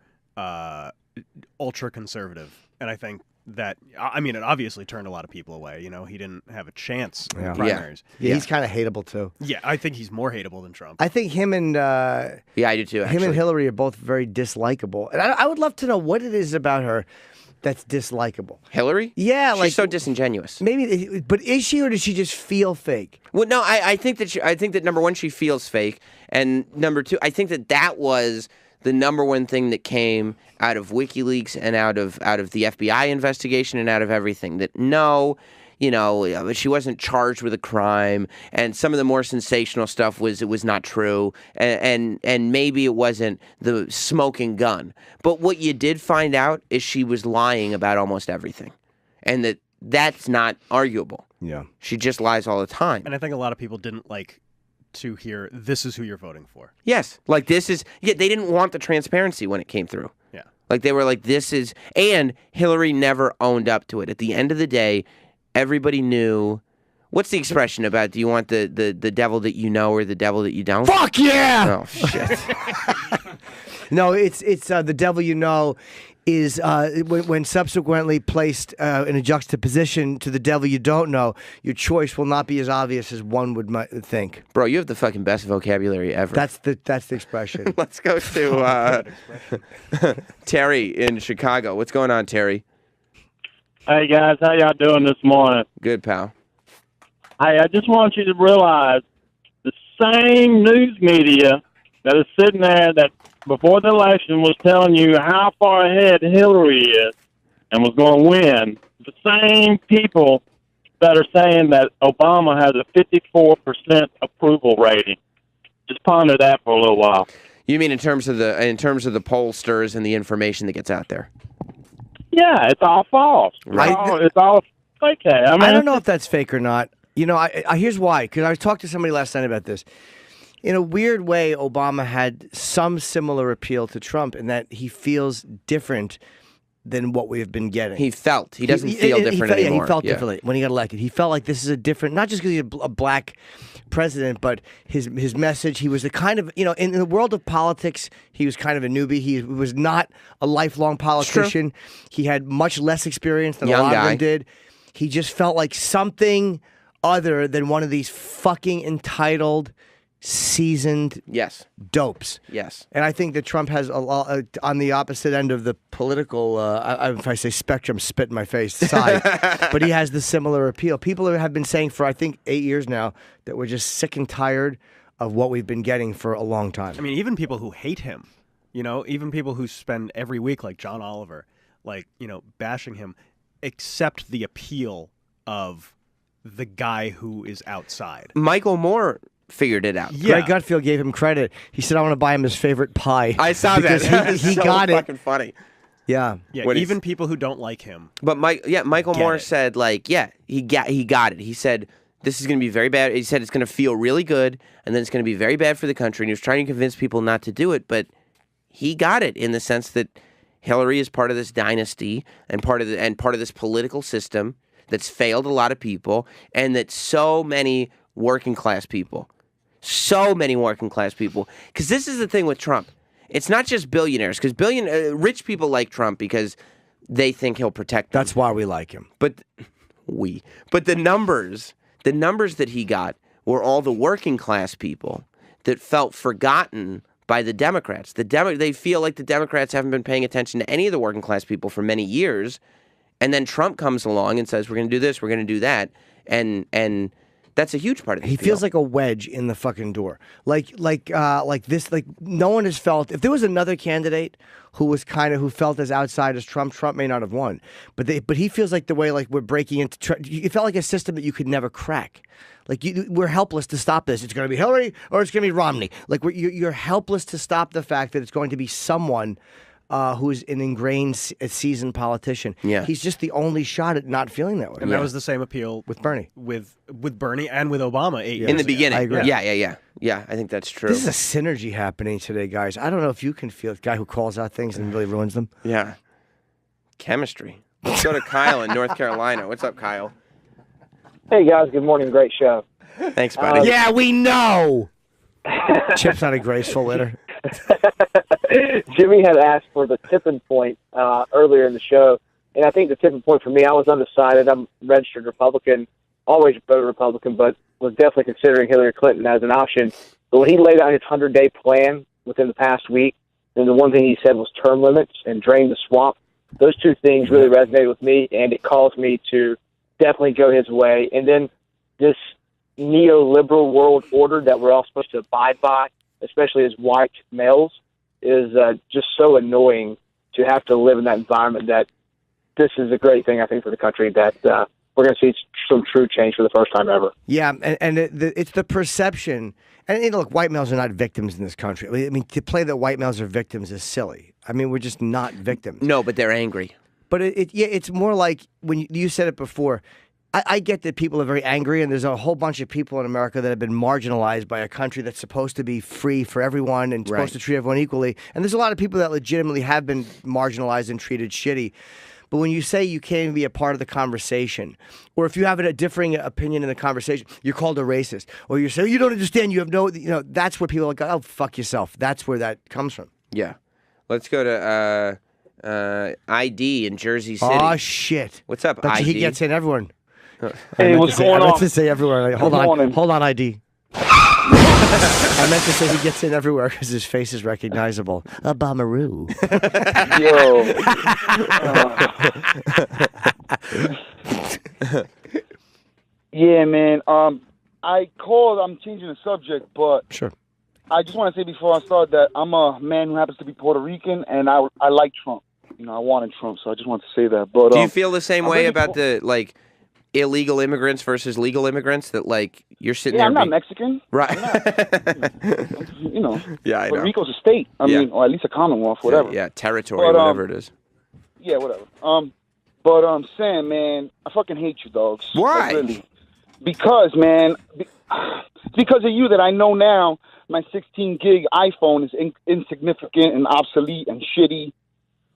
C: ultra conservative, and I think that it obviously turned a lot of people away. He didn't have a chance in the primaries.
B: Yeah, he's kind of hateable too.
C: Yeah, I think he's more hateable than Trump.
B: I think him and
A: I do too.
B: Him and Hillary are both very dislikable, and I would love to know what it is about her that's dislikable.
A: Hillary?
B: Yeah,
A: she's so disingenuous.
B: Maybe, but is she, or does she just feel fake?
A: Well, no, I think that number one, she feels fake, and number two, I think that was the number one thing that came out of WikiLeaks and out of the FBI investigation and out of everything. That she wasn't charged with a crime, and some of the more sensational stuff was not true, and maybe it wasn't the smoking gun. But what you did find out is she was lying about almost everything, and that's not arguable.
B: Yeah,
A: she just lies all the time.
C: And I think a lot of people didn't like to hear this is who you're voting for.
A: Yes, they didn't want the transparency when it came through.
C: Yeah,
A: they were like, this is, and Hillary never owned up to it. At the end of the day, everybody knew. What's the expression about? Do you want the devil that you know or the devil that you don't?
B: Fuck yeah!
A: Oh shit.
B: No, it's the devil you know is when subsequently placed in a juxtaposition to the devil you don't know, your choice will not be as obvious as one would think.
A: Bro, you have the fucking best vocabulary ever.
B: That's the expression.
A: Let's go to Terry in Chicago. What's going on, Terry?
I: Hey guys, how y'all doing this morning?
A: Good, pal.
I: Hey, I just want you to realize the same news media that is sitting there that before the election was telling you how far ahead Hillary is and was going to win, the same people that are saying that Obama has a 54% approval rating. Just ponder that for a little while.
A: You mean in terms of the pollsters and the information that gets out there?
I: Yeah, it's all false.
A: Right.
I: It's all fake.
B: I don't know if that's fake or not. Here's why. Because I talked to somebody last night about this. In a weird way, Obama had some similar appeal to Trump in that he feels different than what we have been getting.
A: He doesn't feel different anymore.
B: Yeah, he felt differently when he got elected. He felt like this is a different, not just because he's a black president, but his message. He was a kind of, in the world of politics, he was kind of a newbie. He was not a lifelong politician. He had much less experience than a lot of them did. He just felt like something other than one of these fucking entitled, seasoned dopes.
A: Yes.
B: And I think that Trump has a lot on the opposite end of the political, if I say spectrum, spit in my face side, but he has the similar appeal. People have been saying for, I think, 8 years now that we're just sick and tired of what we've been getting for a long time.
C: I mean, even people who hate him, even people who spend every week, like John Oliver, bashing him, accept the appeal of the guy who is outside.
A: Michael Moore figured it out.
B: Yeah. Greg Gutfield gave him credit. He said, I want to buy him his favorite pie.
A: I saw that.
B: He
A: so
B: got it.
A: Fucking funny.
B: Yeah.
C: Yeah, even people who don't like him.
A: But Michael Moore said, he got it. He said, this is going to be very bad. He said it's going to feel really good, and then it's going to be very bad for the country. And he was trying to convince people not to do it, but he got it in the sense that Hillary is part of this dynasty and part of this political system that's failed a lot of people, and that so many working class people, because this is the thing with Trump. It's not just billionaires, because rich people like Trump because they think he'll protect them.
B: That's why we like him.
A: But But the numbers that he got were all the working class people that felt forgotten by the Democrats. They feel like the Democrats haven't been paying attention to any of the working class people for many years. And then Trump comes along and says, we're going to do this, we're going to do that. And that's a huge part of it.
B: He feels like a wedge in the fucking door. Like this, like no one has felt, if there was another candidate who felt as outside as Trump may not have won. But he feels like the way, like we're breaking into, it felt like a system that you could never crack. Like we're helpless to stop this. It's going to be Hillary or it's going to be Romney. Like you're helpless to stop the fact that it's going to be someone who's an ingrained, seasoned politician.
A: Yeah.
B: He's just the only shot at not feeling that way.
C: And that was the same appeal
B: with Bernie.
C: With Bernie and with Obama 8 years
A: in the
C: ago.
A: beginning.
B: I agree.
A: Yeah, I think that's true.
B: This is a synergy happening today, guys. I don't know if you can feel it. Guy who calls out things and really ruins them.
A: Yeah. Chemistry. Let's go to Kyle in North Carolina. What's up, Kyle?
J: Hey, guys. Good morning. Great show.
A: Thanks, buddy.
B: Yeah, we know. Chip's not a graceful litter.
J: Jimmy had asked for the tipping point earlier in the show, and I think the tipping point for me, I was undecided. I'm a registered Republican, always voted Republican, but was definitely considering Hillary Clinton as an option. But when he laid out his 100-day plan within the past week, then the one thing he said was term limits and drain the swamp. Those two things really resonated with me, and it caused me to definitely go his way. And then this neoliberal world order that we're all supposed to abide by, especially as white males, is just so annoying to have to live in that environment. That this is a great thing, I think, for the country, that we're going to see some true change for the first time ever.
B: Yeah, and it's the perception. And look, white males are not victims in this country. I mean, to play that white males are victims is silly. I mean, we're just not victims.
A: No, but they're angry.
B: But it's more like when you said it before. I get that people are very angry, and there's a whole bunch of people in America that have been marginalized by a country that's supposed to be free for everyone and supposed to treat everyone equally. And there's a lot of people that legitimately have been marginalized and treated shitty. But when you say you can't even be a part of the conversation, or if you have a differing opinion in the conversation, you're called a racist, or you say, you don't understand, you have no, that's where people are like, oh, fuck yourself. That's where that comes from.
A: Yeah. Let's go to ID in Jersey City.
B: Oh, shit.
A: What's up,
B: But
A: ID?
B: he gets in everyone.
J: Hey, what's going on?
B: I meant to say everywhere. Hold on, ID. I meant to say he gets in everywhere because his face is recognizable. Obama-roo.
K: Yeah, man. I called. I'm changing the subject, but
B: sure.
K: I just want to say before I start that I'm a man who happens to be Puerto Rican, and I like Trump. I wanted Trump, so I just want to say that. But
A: do you feel the same way about the illegal immigrants versus legal immigrants? That you're sitting there.
K: I'm not Mexican,
A: right? Yeah, I know.
K: Puerto Rico's a state. I mean, or at least a commonwealth, whatever.
A: Yeah, territory, whatever it is.
K: Yeah, whatever. But Sam, man, I fucking hate you, dogs.
A: Why?
K: Like, really. Because, man, it's because of you that I know now my 16 gig iPhone is insignificant and obsolete and shitty.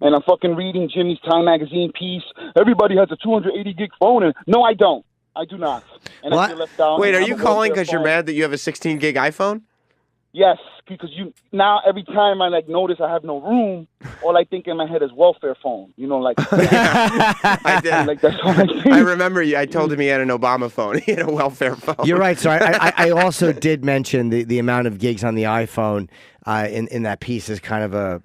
K: And I'm fucking reading Jimmy's Time magazine piece. Everybody has a 280 gig phone, and no, I don't. I do not. And I feel left out.
A: Wait, are you calling because you're mad that you have a 16 gig iPhone?
K: Yes, because now every time I notice I have no room, all I think in my head is welfare phone.
A: I did.
K: That's all I think.
A: I remember you. I told him he had an Obama phone. He had a welfare phone.
B: You're right. So I also did mention the amount of gigs on the iPhone in that piece is kind of a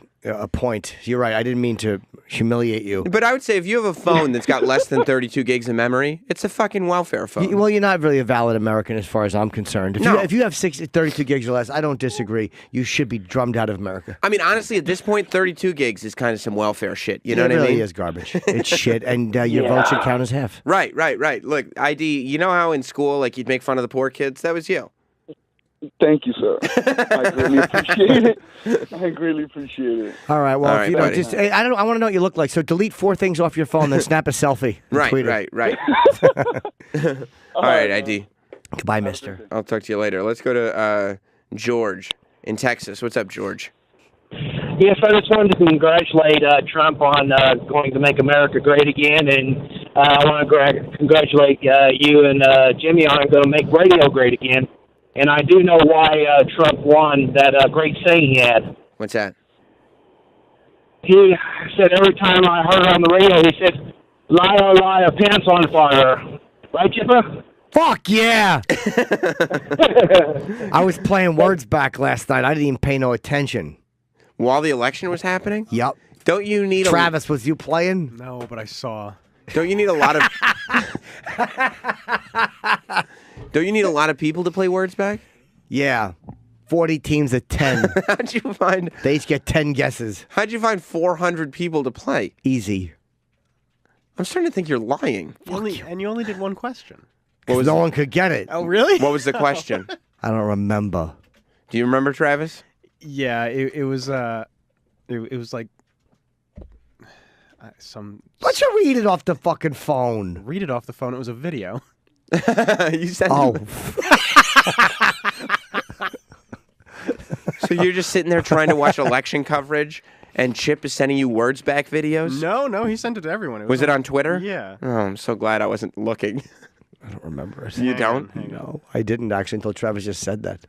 B: point. You're right. I didn't mean to humiliate you.
A: But I would say if you have a phone that's got less than 32 gigs of memory, it's a fucking welfare phone.
B: Well, you're not really a valid American as far as I'm concerned. If you have 32 gigs or less, I don't disagree. You should be drummed out of America.
A: I mean, honestly, at this point, 32 gigs is kind of some welfare shit. You know what I mean?
B: It really is garbage. It's shit, and your vote should count as half.
A: Right. Look, ID, you know how in school, you'd make fun of the poor kids? That was you.
K: Thank you, sir. I greatly appreciate it.
B: All right. Well,
A: if you
B: don't just, I want to know what you look like. So delete 4 things off your phone, then snap a selfie. And tweet it.
A: Right. All right, ID.
B: Goodbye, mister.
A: I'll talk to you later. Let's go to George in Texas. What's up, George?
L: Yes, I just wanted to congratulate Trump on going to make America great again, and I want to congratulate you and Jimmy on going to make radio great again. And I do know why Trump won, that great saying he had.
A: What's that?
L: He said every time I heard on the radio, he said, liar, liar, pants on fire. Right, Chipper?
B: Fuck yeah! I was playing words back last night. I didn't even pay no attention.
A: While the election was happening?
B: Yep.
A: Don't you need
B: Travis, was you playing?
C: No, but I saw.
A: Don't you need a lot of Don't you need a lot of people to play words back?
B: Yeah. 40 teams at 10.
A: How'd you find
B: They each get 10 guesses.
A: How'd you find 400 people to play?
B: Easy.
A: I'm starting to think you're lying.
C: And you only did one question.
B: No one could get it.
C: Oh, really?
A: What was the question?
B: I don't remember.
A: Do you remember, Travis?
C: Yeah, it was like some.
B: Why don't you read it off the fucking phone?
C: Read it off the phone. It was a video.
A: You said.
B: Oh.
A: So you're just sitting there trying to watch election coverage, and Chip is sending you words back videos?
C: No, he sent it to everyone.
A: Was it on Twitter?
C: Yeah.
A: Oh, I'm so glad I wasn't looking.
B: I don't remember it.
A: You don't?
B: No, I didn't actually until Travis just said that.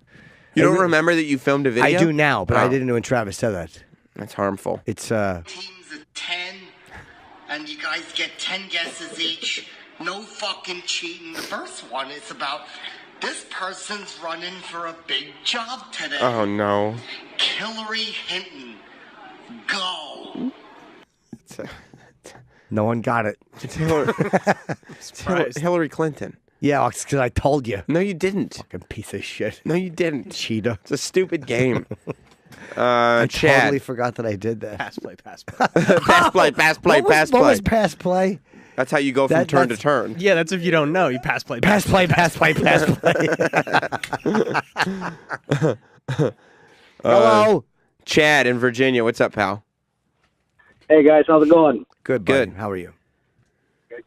A: You don't remember that you filmed a video?
B: I do now, but I
A: Oh.
B: didn't know when Travis said that.
A: That's harmful.
B: It's
M: Teams of 10, and you guys get 10 guesses each. No fucking cheating. The first one is about this person's running for a big job today.
A: Oh no.
M: Hillary Hinton. Go.
B: no one got it.
A: It's Hillary Clinton.
B: Yeah, it's because I told you.
A: No, you didn't.
B: Fucking piece of shit.
A: No, you didn't.
B: Cheetah.
A: It's a stupid game.
B: I
A: Chad.
B: totally forgot that I did that.
C: Pass play.
A: Pass play, pass play, pass
B: What
A: play.
B: was pass play?
A: That's how you go from turn to turn.
C: Yeah, that's if you don't know. You pass play.
B: Pass play, pass play, pass play. Hello.
A: Chad in Virginia. What's up, pal?
J: Hey guys, how's it going?
B: Good,
A: Good.
B: How are you?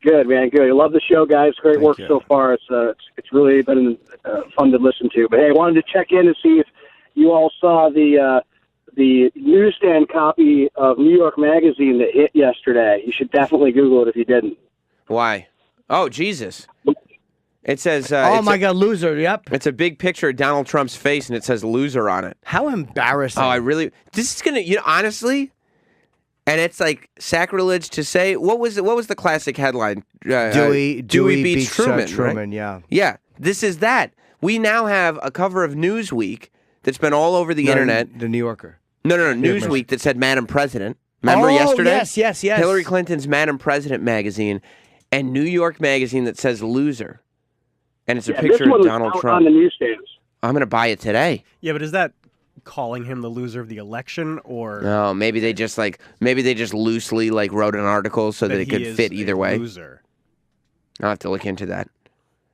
J: Good, man. Good. I love the show, guys. Great
B: Thank
J: work
B: you.
J: so far. It's really been fun to listen to. But hey, I wanted to check in to see if you all saw the newsstand copy of New York Magazine that hit yesterday. You should definitely Google it if you didn't.
A: Why? Oh, Jesus. It says.
B: Oh
A: it's
B: my God, loser. Yep.
A: It's a big picture of Donald Trump's face, and it says "loser" on it.
B: How embarrassing.
A: Oh, I really. This is gonna. Honestly. And it's like sacrilege to say. What was the classic headline?
B: Dewey
A: beats Truman.
B: Truman,
A: right?
B: yeah.
A: Yeah. This is that. We now have a cover of Newsweek that's been all over the internet.
B: The New Yorker.
A: No. Newsweek that said "Madam President." Remember yesterday?
B: Yes.
A: Hillary Clinton's Madam President magazine, and New York magazine that says "loser," and it's a picture
J: this one
A: of
J: was
A: Donald
J: out
A: Trump.
J: on the newsstands.
A: I'm gonna buy it today.
C: Yeah, but is that calling him the loser of the election, or
A: No, maybe they just loosely wrote an article so that it
C: he
A: could
C: is
A: fit either
C: a
A: way.
C: Loser.
A: I'll have to look into that.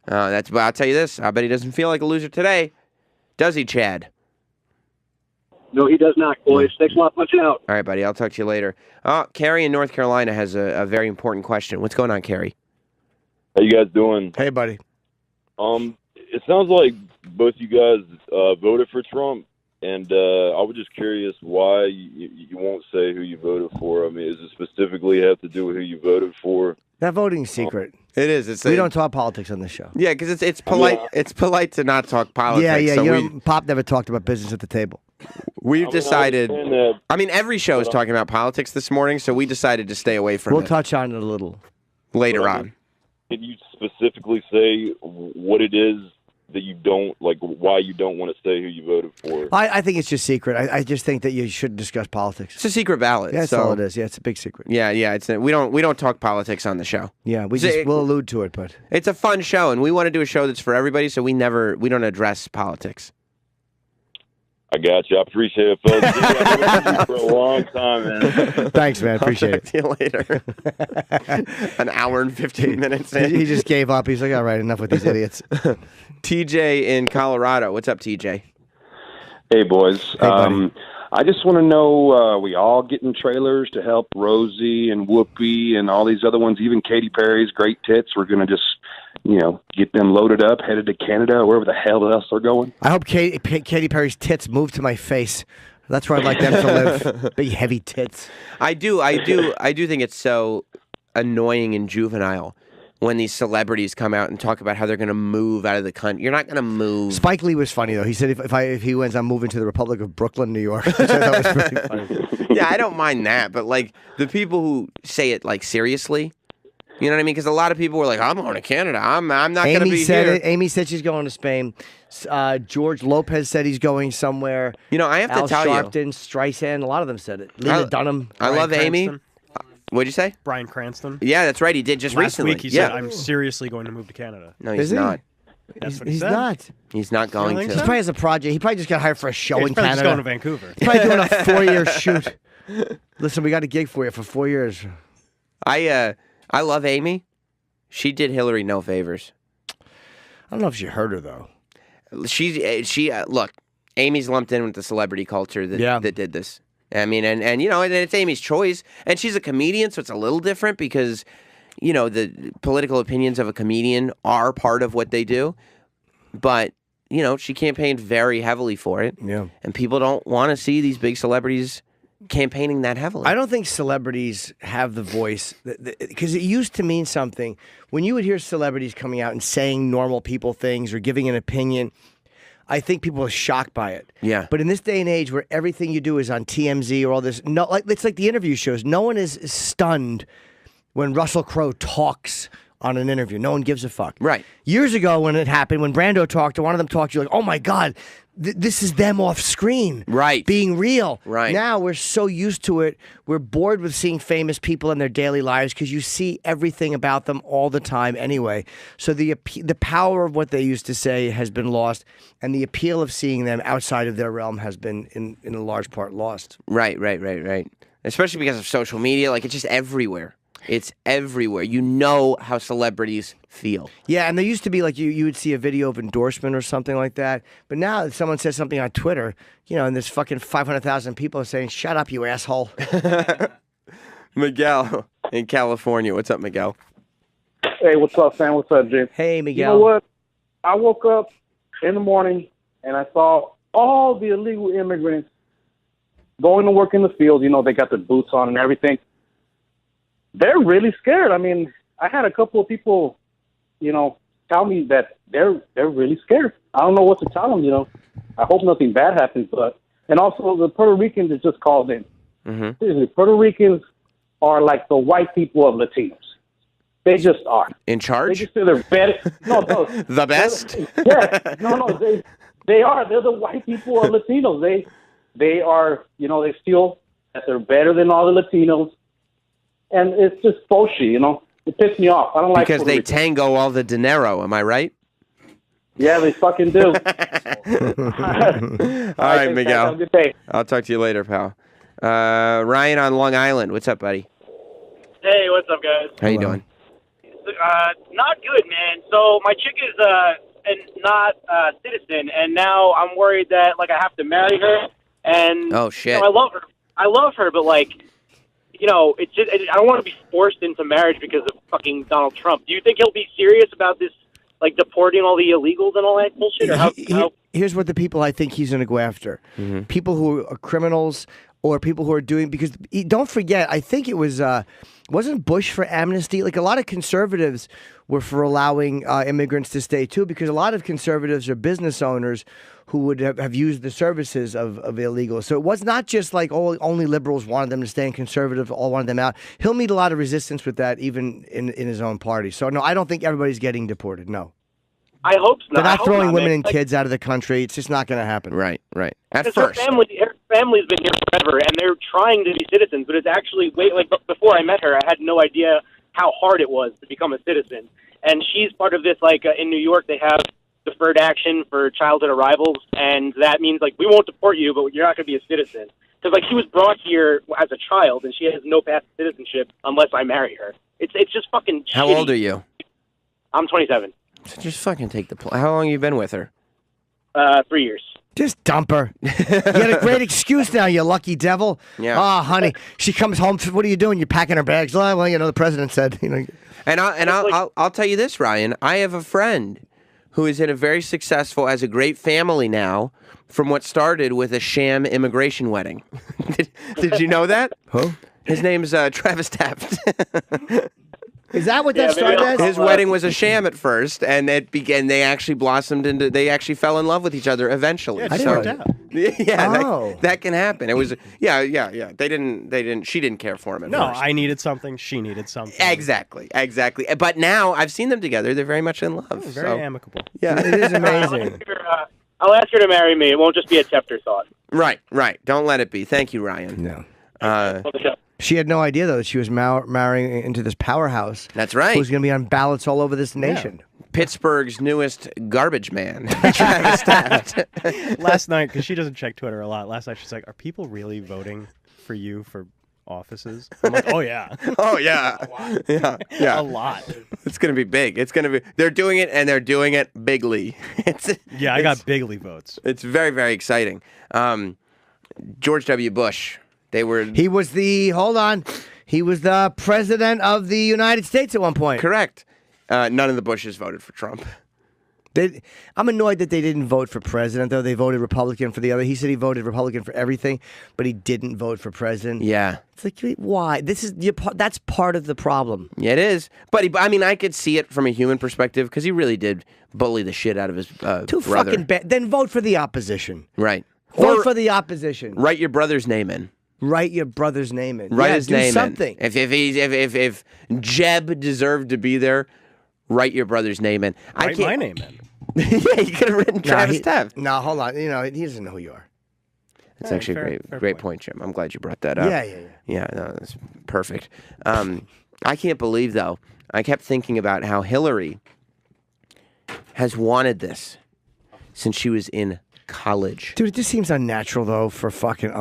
A: But I'll tell you this: I bet he doesn't feel like a loser today, does he, Chad?
J: No, he does not, boys. Thanks a lot for watching out.
A: All right, buddy. I'll talk to you later. Carrie in North Carolina has a very important question. What's going on, Carrie?
N: How you guys doing?
B: Hey, buddy.
N: It sounds like both you guys voted for Trump, and I was just curious why you won't say who you voted for. I mean, does it specifically have to do with who you voted for?
B: That voting's secret.
A: It is.
B: We don't talk politics on this show.
A: Yeah, because it's polite.
N: Yeah.
A: It's polite to not talk politics.
B: Yeah.
A: So
B: Pop never talked about business at the table.
A: we've decided.
N: I understand that.
A: I mean, every show is talking about politics this morning, so we decided to stay away from
B: We'll
A: it
B: touch on it a little.
A: later on.
N: Can you specifically say what it is that you don't like? Why you don't want to say who you voted for?
B: I think it's just secret. I just think that you shouldn't discuss politics.
A: It's a secret ballot.
B: Yeah, that's
A: so,
B: all it is. Yeah, it's a big secret.
A: Yeah. We don't talk politics on the show.
B: Yeah,
A: So
B: we'll allude to it, but
A: It's a fun show, and we want to do a show that's for everybody. So we don't address politics.
N: I got you. I appreciate it, fellas. I've been listening for a long time, man.
B: thanks, man. Appreciate
A: I'll talk to you later. An hour and 15 minutes in.
B: He just gave up. He's like, all right, enough with these idiots.
A: TJ in Colorado. What's up, TJ?
O: Hey, boys.
B: Hey, buddy.
O: I just want to know, we all getting trailers to help Rosie and Whoopi and all these other ones, even Katy Perry's great tits. We're going to just, get them loaded up, headed to Canada, or wherever the hell else they're going.
B: I hope Katy Perry's tits move to my face. That's where I'd like them to live. Big, heavy tits.
A: I do think it's so annoying and juvenile when these celebrities come out and talk about how they're going to move out of the country. You're not going to move.
B: Spike Lee was funny, though. He said if he wins, I'm moving to the Republic of Brooklyn, New York. Which I thought was pretty funny.
A: Yeah, I don't mind that, but the people who say it seriously, You know what I mean? Because a lot of people were like, I'm going to Canada. I'm not going to be here.
B: Amy said she's going to Spain. George Lopez said he's going somewhere.
A: You know, I have to
B: Al
A: tell
B: Sharpton, Streisand, a lot of them said it. Lena Dunham.
A: I love
C: Bryan
A: Amy.
C: Cranston.
A: What'd you say?
C: Bryan Cranston.
A: Yeah, that's right. He did just
C: Last
A: recently.
C: week he said, I'm seriously going to move to Canada.
A: No, he's
B: Is he?
A: not.
C: That's what he
B: He's
C: said.
B: not.
A: He's not going
C: think
A: to.
B: He
C: so?
B: probably has a project. He probably just got hired for a show
C: He's
B: in
C: probably just
B: Canada.
C: going to Vancouver.
B: He's probably doing a 4-year shoot. Listen, we got a gig for you for 4 years.
A: I love Amy. She did Hillary no favors.
B: I don't know if you heard her though.
A: She look. Amy's lumped in with the celebrity culture that did this. I mean, and you know, and it's Amy's choice, and she's a comedian, so it's a little different because, you know, the political opinions of a comedian are part of what they do. But you know, she campaigned very heavily for it.
B: Yeah,
A: and people don't want to see these big celebrities campaigning that heavily.
B: I don't think celebrities have the voice because it used to mean something when you would hear celebrities coming out and saying normal people things or giving an opinion. I think people are shocked by it.
A: Yeah.
B: But in this day and age where everything you do is on TMZ or all this, it's like the interview shows. No one is stunned when Russell Crowe talks on an interview. No one gives a fuck.
A: Right.
B: Years ago when it happened, when Brando talked or one of them talked, you're like, oh my God, this is them off screen.
A: Right.
B: Being real.
A: Right.
B: Now we're so used to it. We're bored with seeing famous people in their daily lives because you see everything about them all the time anyway. So the power of what they used to say has been lost, and the appeal of seeing them outside of their realm has been, in a large part, lost.
A: Right. Especially because of social media. Like, it's just everywhere. It's everywhere. You know how celebrities feel.
B: Yeah, and there used to be like you would see a video of endorsement or something like that. But now if someone says something on Twitter, you know, and there's fucking 500,000 people saying, shut up, you asshole.
A: Miguel in California. What's up, Miguel?
P: Hey, what's up, Sam? What's up, Jim?
B: Hey, Miguel.
P: You know what? I woke up in the morning and I saw all the illegal immigrants going to work in the field. You know, they got their boots on and everything. They're really scared. I mean, I had a couple of people, you know, tell me that they're really scared. I don't know what to tell them, you know. I hope nothing bad happens, and also the Puerto Ricans that just called in.
A: Mm-hmm.
P: Seriously, Puerto Ricans are like the white people of Latinos. They just are.
A: In charge?
P: They just say they're better. No,
A: the best?
P: Yeah. No, they are. They're the white people of Latinos. They are, you know, they feel that they're better than all the Latinos. And it's just bullshit, you know. It pissed me off. I don't like
A: because
P: Puerto
A: they
P: Rico.
A: tango all the dinero. Am I right?
P: Yeah, they fucking do.
A: All right, Miguel.
P: Have a good day.
A: I'll talk to you later, pal. Ryan on Long Island. What's up, buddy?
Q: Hey, what's up, guys?
A: How you doing?
Q: Not good, man. So my chick is not a citizen, and now I'm worried that like I have to marry her. And
A: oh shit!
Q: You know, I love her, but like, you know, it's just I don't want to be forced into marriage because of fucking Donald Trump. Do you think he'll be serious about this, like deporting all the illegals and all that bullshit? Or how?
B: Here's what the people I think he's going to go after: people who are criminals or people who are doing. Because don't forget, I think it was wasn't Bush for amnesty. Like a lot of conservatives were for allowing immigrants to stay too, because a lot of conservatives are business owners who would have used the services of illegals. So it was not just like only liberals wanted them to stay and conservatives all wanted them out. He'll meet a lot of resistance with that even in his own party. So no, I don't think everybody's getting deported. No.
Q: I hope so.
B: They're not throwing women and kids out of the country. It's just not going to happen.
A: Right. At
Q: Because
A: first.
Q: her family's been here forever, and they're trying to be citizens. But it's actually like before I met her, I had no idea how hard it was to become a citizen. And she's part of this. Like in New York, they have deferred action for childhood arrivals, and that means like we won't deport you, but you're not going to be a citizen. Because like she was brought here as a child, and she has no path to citizenship unless I marry her. It's just fucking.
A: How
Q: shitty.
A: old are you?
Q: I'm 27.
A: So just fucking take the. How long have you been with her?
Q: 3 years.
B: Just dump her. You had a great excuse now, you lucky devil.
A: Yeah.
B: Oh, honey, she comes home. What are you doing? You're packing her bags. Oh, well, you know, the president said. You know.
A: And I'll tell you this, Ryan. I have a friend who is in a very successful, has a great family now, from what started with a sham immigration wedding. Did you know that?
B: Who?
A: His name's Travis Taft.
B: Is that what that started as?
A: His wedding was a sham at first, and it began. They actually blossomed into. They actually fell in love with each other eventually.
C: Yeah, it just worked out.
A: Yeah,
B: Oh.
A: that can happen. It was. Yeah. They didn't. She didn't care for him at
C: No,
A: first.
C: I needed something. She needed something.
A: Exactly. But now I've seen them together. They're very much in love.
C: Very
A: so.
C: amicable.
A: Yeah,
B: it is amazing.
Q: I'll ask her to marry me. It won't just be a afterthought.
A: Right. Don't let it be. Thank you, Ryan.
B: No. She had no idea, though, that she was marrying into this powerhouse.
A: That's right.
B: Who's going to be on ballots all over this nation.
A: Pittsburgh's newest garbage man, Travis Taft.
C: Last night, because she doesn't check Twitter a lot, last night she's like, are people really voting for you for offices? I'm like, oh, yeah.
A: Oh, yeah. Yeah.
C: A lot.
A: It's going to be big. They're doing it, and they're doing it bigly.
C: I got bigly votes.
A: It's very, very exciting. George W. Bush.
B: He was the president of the United States at one point.
A: Correct. None of the Bushes voted for Trump.
B: I'm annoyed that they didn't vote for president, though. They voted Republican for the other. He said he voted Republican for everything, but he didn't vote for president.
A: Yeah.
B: It's like, why? That's part of the problem.
A: Yeah, it is. But I could see it from a human perspective because he really did bully the shit out of his
B: Too
A: brother.
B: fucking bad. Then vote for the opposition.
A: Right.
B: Vote for the opposition.
A: Write your brother's name in.
B: Write your brother's name in.
A: Write his name
B: something.
A: in. If Jeb deserved to be there, write your brother's name in.
C: Write my name in.
A: Yeah, you could have written Travis Taft.
B: No, hold on. He doesn't know who you are.
A: That's actually a great point, Jim. I'm glad you brought that up.
B: Yeah.
A: Yeah, no, that's perfect. I can't believe, though, I kept thinking about how Hillary has wanted this since she was in college.
B: Dude, it just seems unnatural, though, for fucking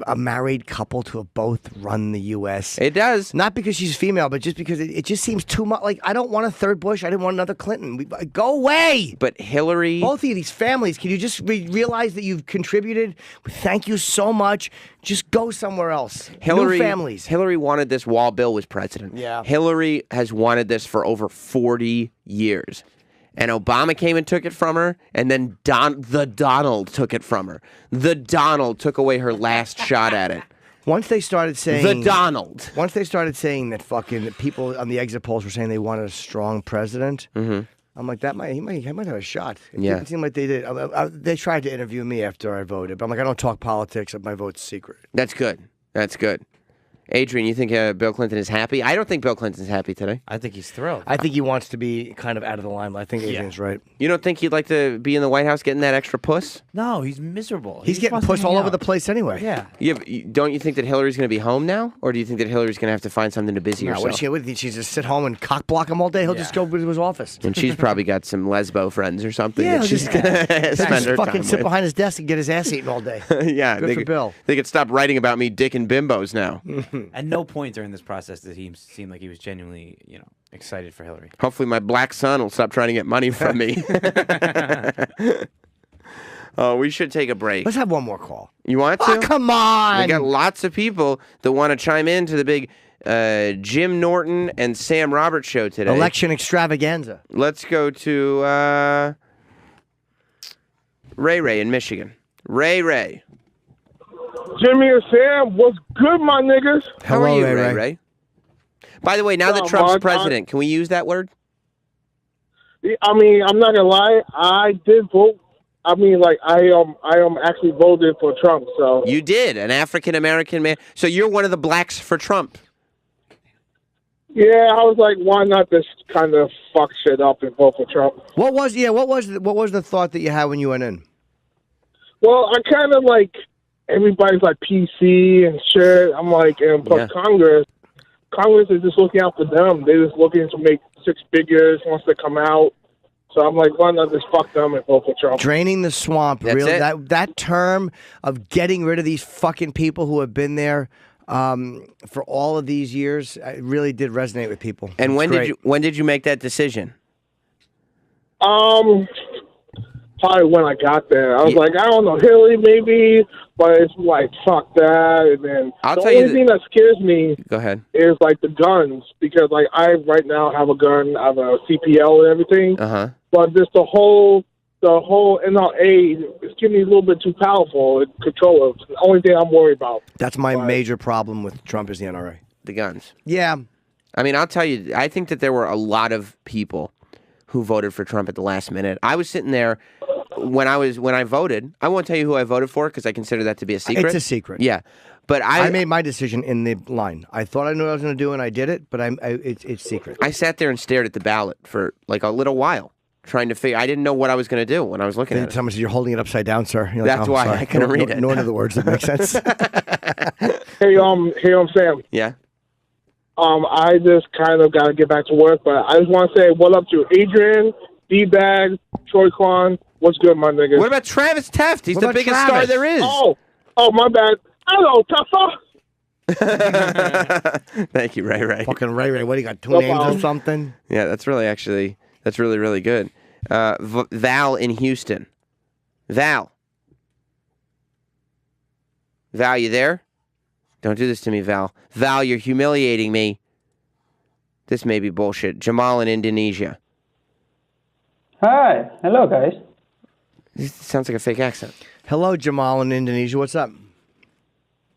B: a married couple to have both run the U.S.
A: It does.
B: Not because she's female, but just because it just seems too much. Like, I don't want a third Bush. I didn't want another Clinton. Go away.
A: But Hillary...
B: Both of you, these families, can you just realize that you've contributed? Thank you so much. Just go somewhere else. New families.
A: Hillary wanted this while Bill was president.
B: Yeah.
A: Hillary has wanted this for over 40 years. And Obama came and took it from her, and then the Donald took it from her. The Donald took away her last shot at it.
B: Once they started saying...
A: The Donald.
B: Once they started saying that fucking people on the exit polls were saying they wanted a strong president, I'm like, he might have a shot. It didn't seem like they did. They tried to interview me after I voted, but I'm like, I don't talk politics. My vote's secret.
A: That's good. Adrian, you think Bill Clinton is happy? I don't think Bill Clinton's happy today.
G: I think he's thrilled.
B: I think he wants to be kind of out of the limelight. I think Adrian's right.
A: You don't think he'd like to be in the White House getting that extra puss?
G: No, he's miserable.
B: He's getting pushed all over the place anyway.
G: Yeah.
A: Don't you think that Hillary's going to be home now? Or do you think that Hillary's going to have to find something to busy herself?
B: What did she just sit home and cock block him all day? He'll just go to his office.
A: And she's probably got some lesbo friends or something
B: Yeah,
A: that she's going to spend her
B: fucking
A: time
B: sit
A: with.
B: behind his desk and get his ass eaten all day.
A: Yeah.
B: Good for Bill.
A: They could stop writing about me dicking bimbos now.
G: At no point during this process did he seem like he was genuinely, excited for Hillary.
A: Hopefully my black son will stop trying to get money from me. We should take a break.
B: Let's have one more call.
A: You want to?
B: Oh, come on.
A: We got lots of people that want to chime in to the big Jim Norton and Sam Roberts show today.
B: Election extravaganza.
A: Let's go to Ray in Michigan. Ray.
R: Jimmy and Sam, what's good, my niggas?
A: How are you, Ray? By the way, now that Trump's president, can we use that word?
R: I mean, I'm not gonna lie. I did vote. I mean, I am actually voted for Trump. So
A: you did, an African American man. So you're one of the blacks for Trump.
R: Yeah, I was like, why not just kind of fuck shit up and vote for Trump?
B: What was the thought that you had when you went in?
R: Well, I kind of everybody's like PC and shit. I'm like, and plus Congress is just looking out for them. They're just looking to make 6 figures once they come out. So I'm like, why not just fuck them and vote for Trump?
B: Draining the swamp.
A: That's
B: really,
A: it.
B: that term of getting rid of these fucking people who have been there for all of these years, it really did resonate with people.
A: And when did you make that decision?
R: Probably when I got there. I was like, I don't know, Hillary maybe, but it's like, fuck that. And then the only thing that scares me
A: Go ahead.
R: is the guns, because I right now have a gun, I have a CPL and everything. But just the whole NRA is getting me a little bit too powerful and control it. It's the only thing I'm worried about.
B: That's my major problem with Trump is the NRA.
A: The guns.
B: Yeah.
A: I mean, I'll tell you, I think that there were a lot of people who voted for Trump at the last minute. I was sitting there when I voted. I won't tell you who I voted for because I consider that to be a secret.
B: It's a secret.
A: Yeah. But
B: I made my decision in the line. I thought I knew what I was going to do, and I did it, but it's secret.
A: I sat there and stared at the ballot for like a little while, trying to figure. I didn't know what I was going to do when I was looking at it.
B: Someone said, "You're holding it upside down, sir." You're
A: That's why
B: sorry.
A: I couldn't read it.
B: Nor do the words that make sense.
R: Hey, Sam.
A: Yeah.
R: I just kind of got to get back to work, but I just want to say what up to Adrian, D-Bag, Troy Kwan. What's good, my nigga?
A: What about Travis Teft? He's the biggest star there is.
R: Oh, my bad. Hello, Tuffa.
A: Thank you, Ray Ray.
B: Fucking Ray Ray. What, do you got two
R: No
B: names or
R: problem.
B: something?
A: Yeah, that's really, really good. Val in Houston. Val, you there? Don't do this to me, Val. Val, you're humiliating me. This may be bullshit. Jamal in Indonesia.
S: Hi. Hello, guys.
A: This sounds like a fake accent.
B: Hello, Jamal in Indonesia. What's up?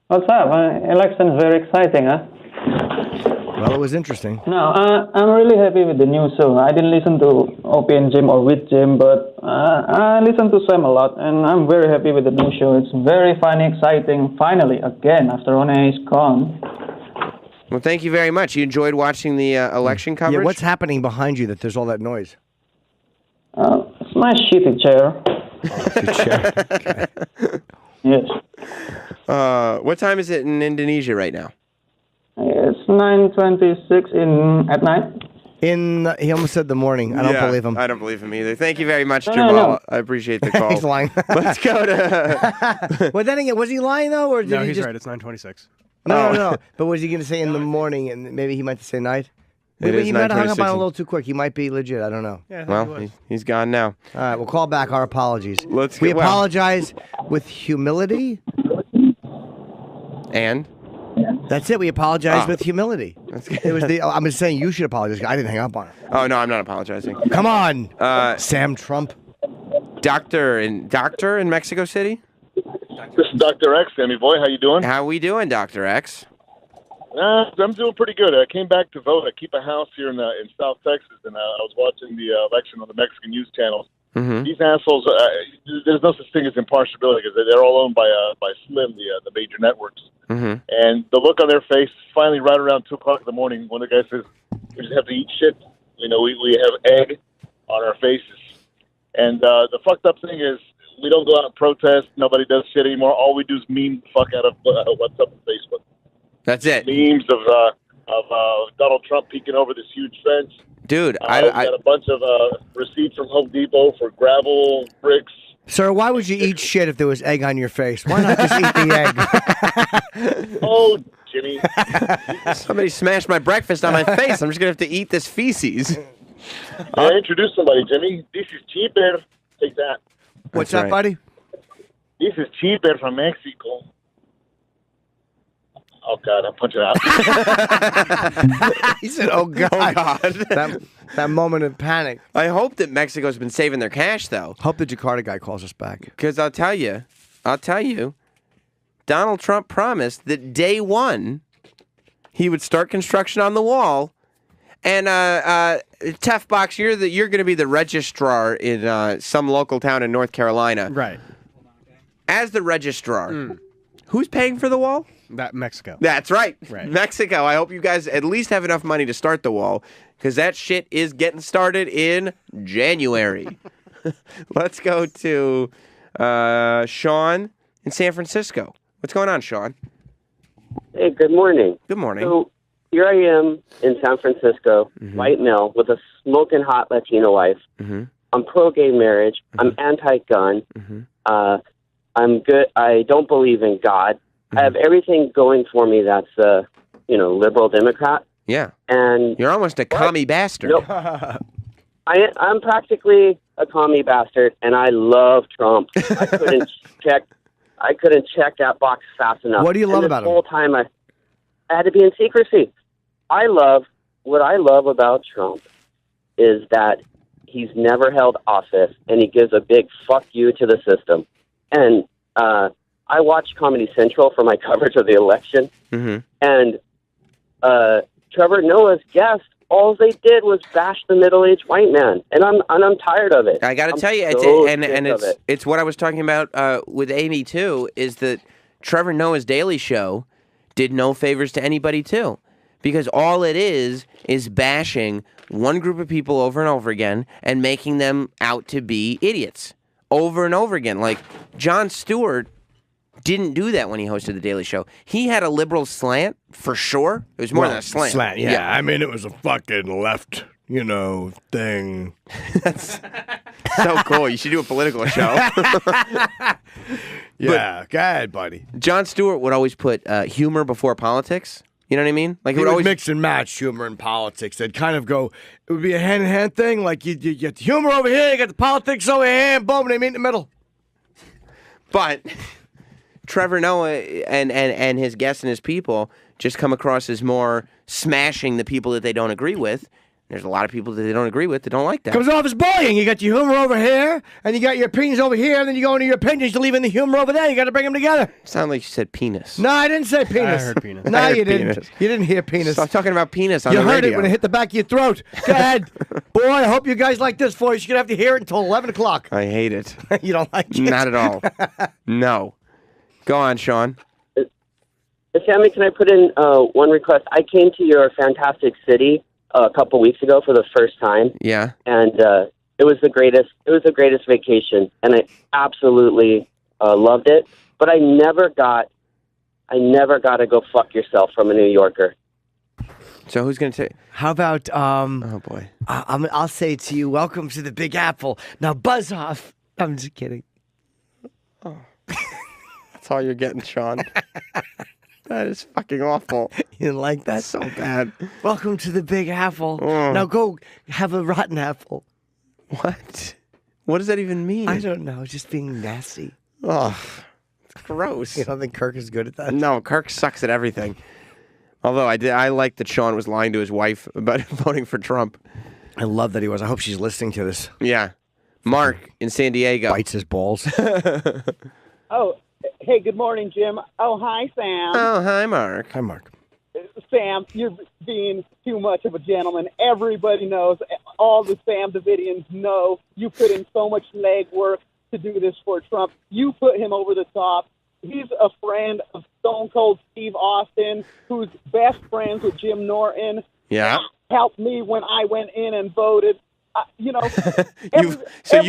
S: What's up? Election is very exciting, huh?
B: Well, it was interesting.
S: No, I'm really happy with the new show. I didn't listen to Opie and Jim or with Jim, but I listened to Sam a lot, and I'm very happy with the new show. It's very funny, exciting. Finally, again, after Rene is gone.
A: Well, thank you very much. You enjoyed watching the election coverage?
B: Yeah, what's happening behind you that there's all that noise?
S: It's my shitty chair.
B: Okay.
S: Yes.
A: What time is it in Indonesia right now?
S: It's 9:26 at night.
B: He almost said the morning. I don't believe him.
A: I don't believe him either. Thank you very much,
S: No,
A: Jamal.
S: no.
A: I appreciate the call.
B: He's lying.
A: Let's go to...
B: Well, then again, was he lying though, or did
C: No,
B: he
C: he's
B: just...
C: right. It's 9:26.
B: No. But was he going to say in the morning, and maybe he meant to say night?
A: It
B: Maybe
A: is
B: he might have hung up on
A: 9:26.
B: a little too quick. He might be legit. I don't know.
C: Yeah,
A: Well, he's gone now.
B: All right, we'll call back our apologies.
A: Let's
B: We
A: get- well-
B: apologize with humility.
A: And?
B: That's it. We apologize
A: Oh.
B: with humility. It was I'm just saying you should apologize. I didn't hang up on it.
A: Oh, no, I'm not apologizing.
B: Come on, Sam Trump.
A: Doctor in Mexico City?
T: This is Dr. X, Sammy boy. How you doing?
A: How we doing, Dr. X?
T: I'm doing pretty good. I came back to vote. I keep a house here in South Texas, and I was watching the election on the Mexican news channels.
A: Mm-hmm.
T: These assholes, there's no such thing as impartiality because they're all owned by Slim, the major networks.
A: Mm-hmm.
T: And the look on their face, finally, right around 2 o'clock in the morning, when the guy says, "We just have to eat shit." You know, we have egg on our faces. And the fucked up thing is, we don't go out and protest. Nobody does shit anymore. All we do is meme the fuck out of what's up on Facebook.
A: That's it.
T: Memes of Donald Trump peeking over this huge fence.
A: Dude,
T: We got a bunch of receipts from Home Depot for gravel, bricks.
B: Sir, why would you eat shit if there was egg on your face? Why not just eat the egg?
T: Oh, Jimmy.
A: Somebody smashed my breakfast on my face. I'm just going to have to eat this feces.
T: I introduced somebody, Jimmy. This is cheaper. Take that.
B: What's
A: That's
B: that,
A: right.
B: buddy?
T: This is cheaper from Mexico. Oh, God, I'm punching out.
B: He said, "Oh God."
A: Oh, God.
B: That moment of panic.
A: I hope that Mexico's been saving their cash, though.
B: Hope the Jakarta guy calls us back.
A: Because I'll tell you, Donald Trump promised that day one he would start construction on the wall. And Tef Box, you're going to be the registrar in some local town in North Carolina.
C: Right.
A: As the registrar, who's paying for the wall?
C: That Mexico.
A: That's right.
C: Right.
A: Mexico. I hope you guys at least have enough money to start the wall, because that shit is getting started in January. Let's go to Sean in San Francisco. What's going on, Sean?
U: Hey, good morning.
A: Good morning.
U: So here I am in San Francisco, white male, with a smoking hot Latino wife.
A: Mm-hmm.
U: I'm pro-gay marriage. I'm anti-gun. I'm good. I don't believe in God. I have everything going for me that's, liberal Democrat.
A: Yeah.
U: And
A: you're almost a commie bastard.
U: Nope. I'm practically a commie bastard, and I love Trump. I couldn't check that box fast enough.
B: What do you love
U: and
B: about
U: this
B: him?
U: whole time I had to be in secrecy. What I love about Trump is that he's never held office, and he gives a big fuck you to the system. And I watch Comedy Central for my coverage of the election,
A: Mm-hmm.
U: and Trevor Noah's guests, all they did was bash the middle-aged white man, and I'm tired of it.
A: I got to tell you, it's what I was talking about with Amy too. Is that Trevor Noah's Daily Show did no favors to anybody too, because all it is bashing one group of people over and over again and making them out to be idiots over and over again. Like Jon Stewart didn't do that when he hosted the Daily Show. He had a liberal slant for sure. It was more than a slant.
B: Yeah. I mean, it was a fucking left, thing.
A: That's so cool. You should do a political show.
B: Yeah, go ahead, buddy.
A: Jon Stewart would always put humor before politics. You know what I mean? Like
B: He
A: would
B: would
A: always
B: mix and match humor and politics. They'd kind of go, it would be a hand-in-hand thing. Like, you get the humor over here, you got the politics over here, and boom, they meet in the middle.
A: But Trevor Noah and his guests and his people just come across as more smashing the people that they don't agree with. There's a lot of people that they don't agree with that don't like that.
B: Comes off as bullying. You got your humor over here, and you got your opinions over here, and then you go into your opinions, you leave in the humor over there. You got to bring them together.
A: Sound like you said penis.
B: No, I didn't say penis.
C: I heard penis.
B: No,
A: I heard
B: you didn't.
A: penis.
B: You didn't hear penis.
A: Stop talking about penis on
B: You
A: the
B: heard
A: radio.
B: it when it hit the back of your throat. Go ahead. Boy, I hope you guys like this voice. You're going to have to hear it until 11 o'clock.
A: I hate it.
B: You don't like it?
A: Not at all. No. Go on, Sean.
U: Sammy, can I put in one request? I came to your fantastic city a couple weeks ago for the first time.
A: Yeah.
U: And it was the greatest. It was the greatest vacation, and I absolutely loved it. But I never got to go fuck yourself from a New Yorker.
A: So who's going to take?
B: How about,
A: oh, boy.
B: I'll say to you, welcome to the Big Apple. Now buzz off. I'm just kidding.
A: Oh. That's all you're getting, Sean. That is fucking awful.
B: You didn't like that?
A: So bad.
B: Welcome to the Big Apple.
A: Oh.
B: Now go have a rotten apple.
A: What? What does that even mean?
B: I don't know. Just being nasty.
A: Oh, it's gross.
B: You don't think Kirk is good at that?
A: No, Kirk sucks at everything. Although I like that Sean was lying to his wife about voting for Trump.
B: I love that he was. I hope she's listening to this.
A: Yeah. Mark in San Diego.
B: Bites his balls.
E: Oh, hey, good morning, Jim. Oh, hi, Sam.
A: Oh, hi, Mark.
B: Hi, Mark.
E: Sam, you're being too much of a gentleman. Everybody knows, all the Sam Davidians know you put in so much legwork to do this for Trump. You put him over the top. He's a friend of Stone Cold Steve Austin, who's best friends with Jim Norton.
A: Yeah.
E: Helped me when I went in and voted. You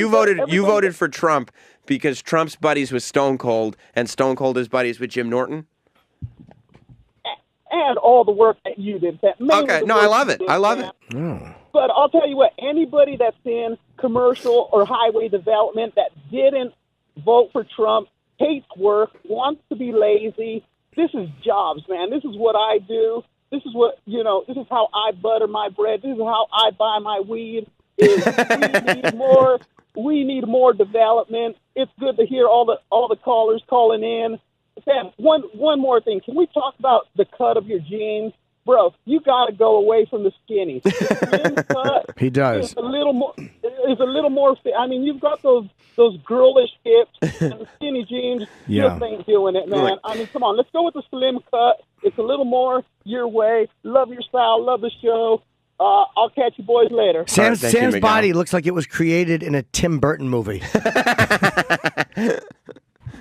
A: voted for Trump because Trump's buddies with Stone Cold and Stone Cold is buddies with Jim Norton?
E: And all the work that you did.
A: Okay, no, I love it. I love it.
E: But I'll tell you what, anybody that's in commercial or highway development that didn't vote for Trump, hates work, wants to be lazy, this is jobs, man. This is what I do. This is what, this is how I butter my bread. This is how I buy my weed. We need more development. It's good to hear all the callers calling in. Sam, one more thing. Can we talk about the cut of your jeans? Bro, you got to go away from the skinny. The slim cut
B: He does.
E: is a little more. I mean, you've got those girlish hips and the skinny jeans.
B: Yeah.
E: Just ain't doing it, man. I mean, come on. Let's go with the slim cut. It's a little more your way. Love your style. Love the show. I'll catch you boys later.
B: Sam's body looks like it was created in a Tim Burton movie.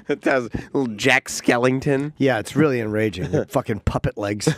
A: It has little Jack Skellington.
B: Yeah, it's really enraging. Fucking puppet legs.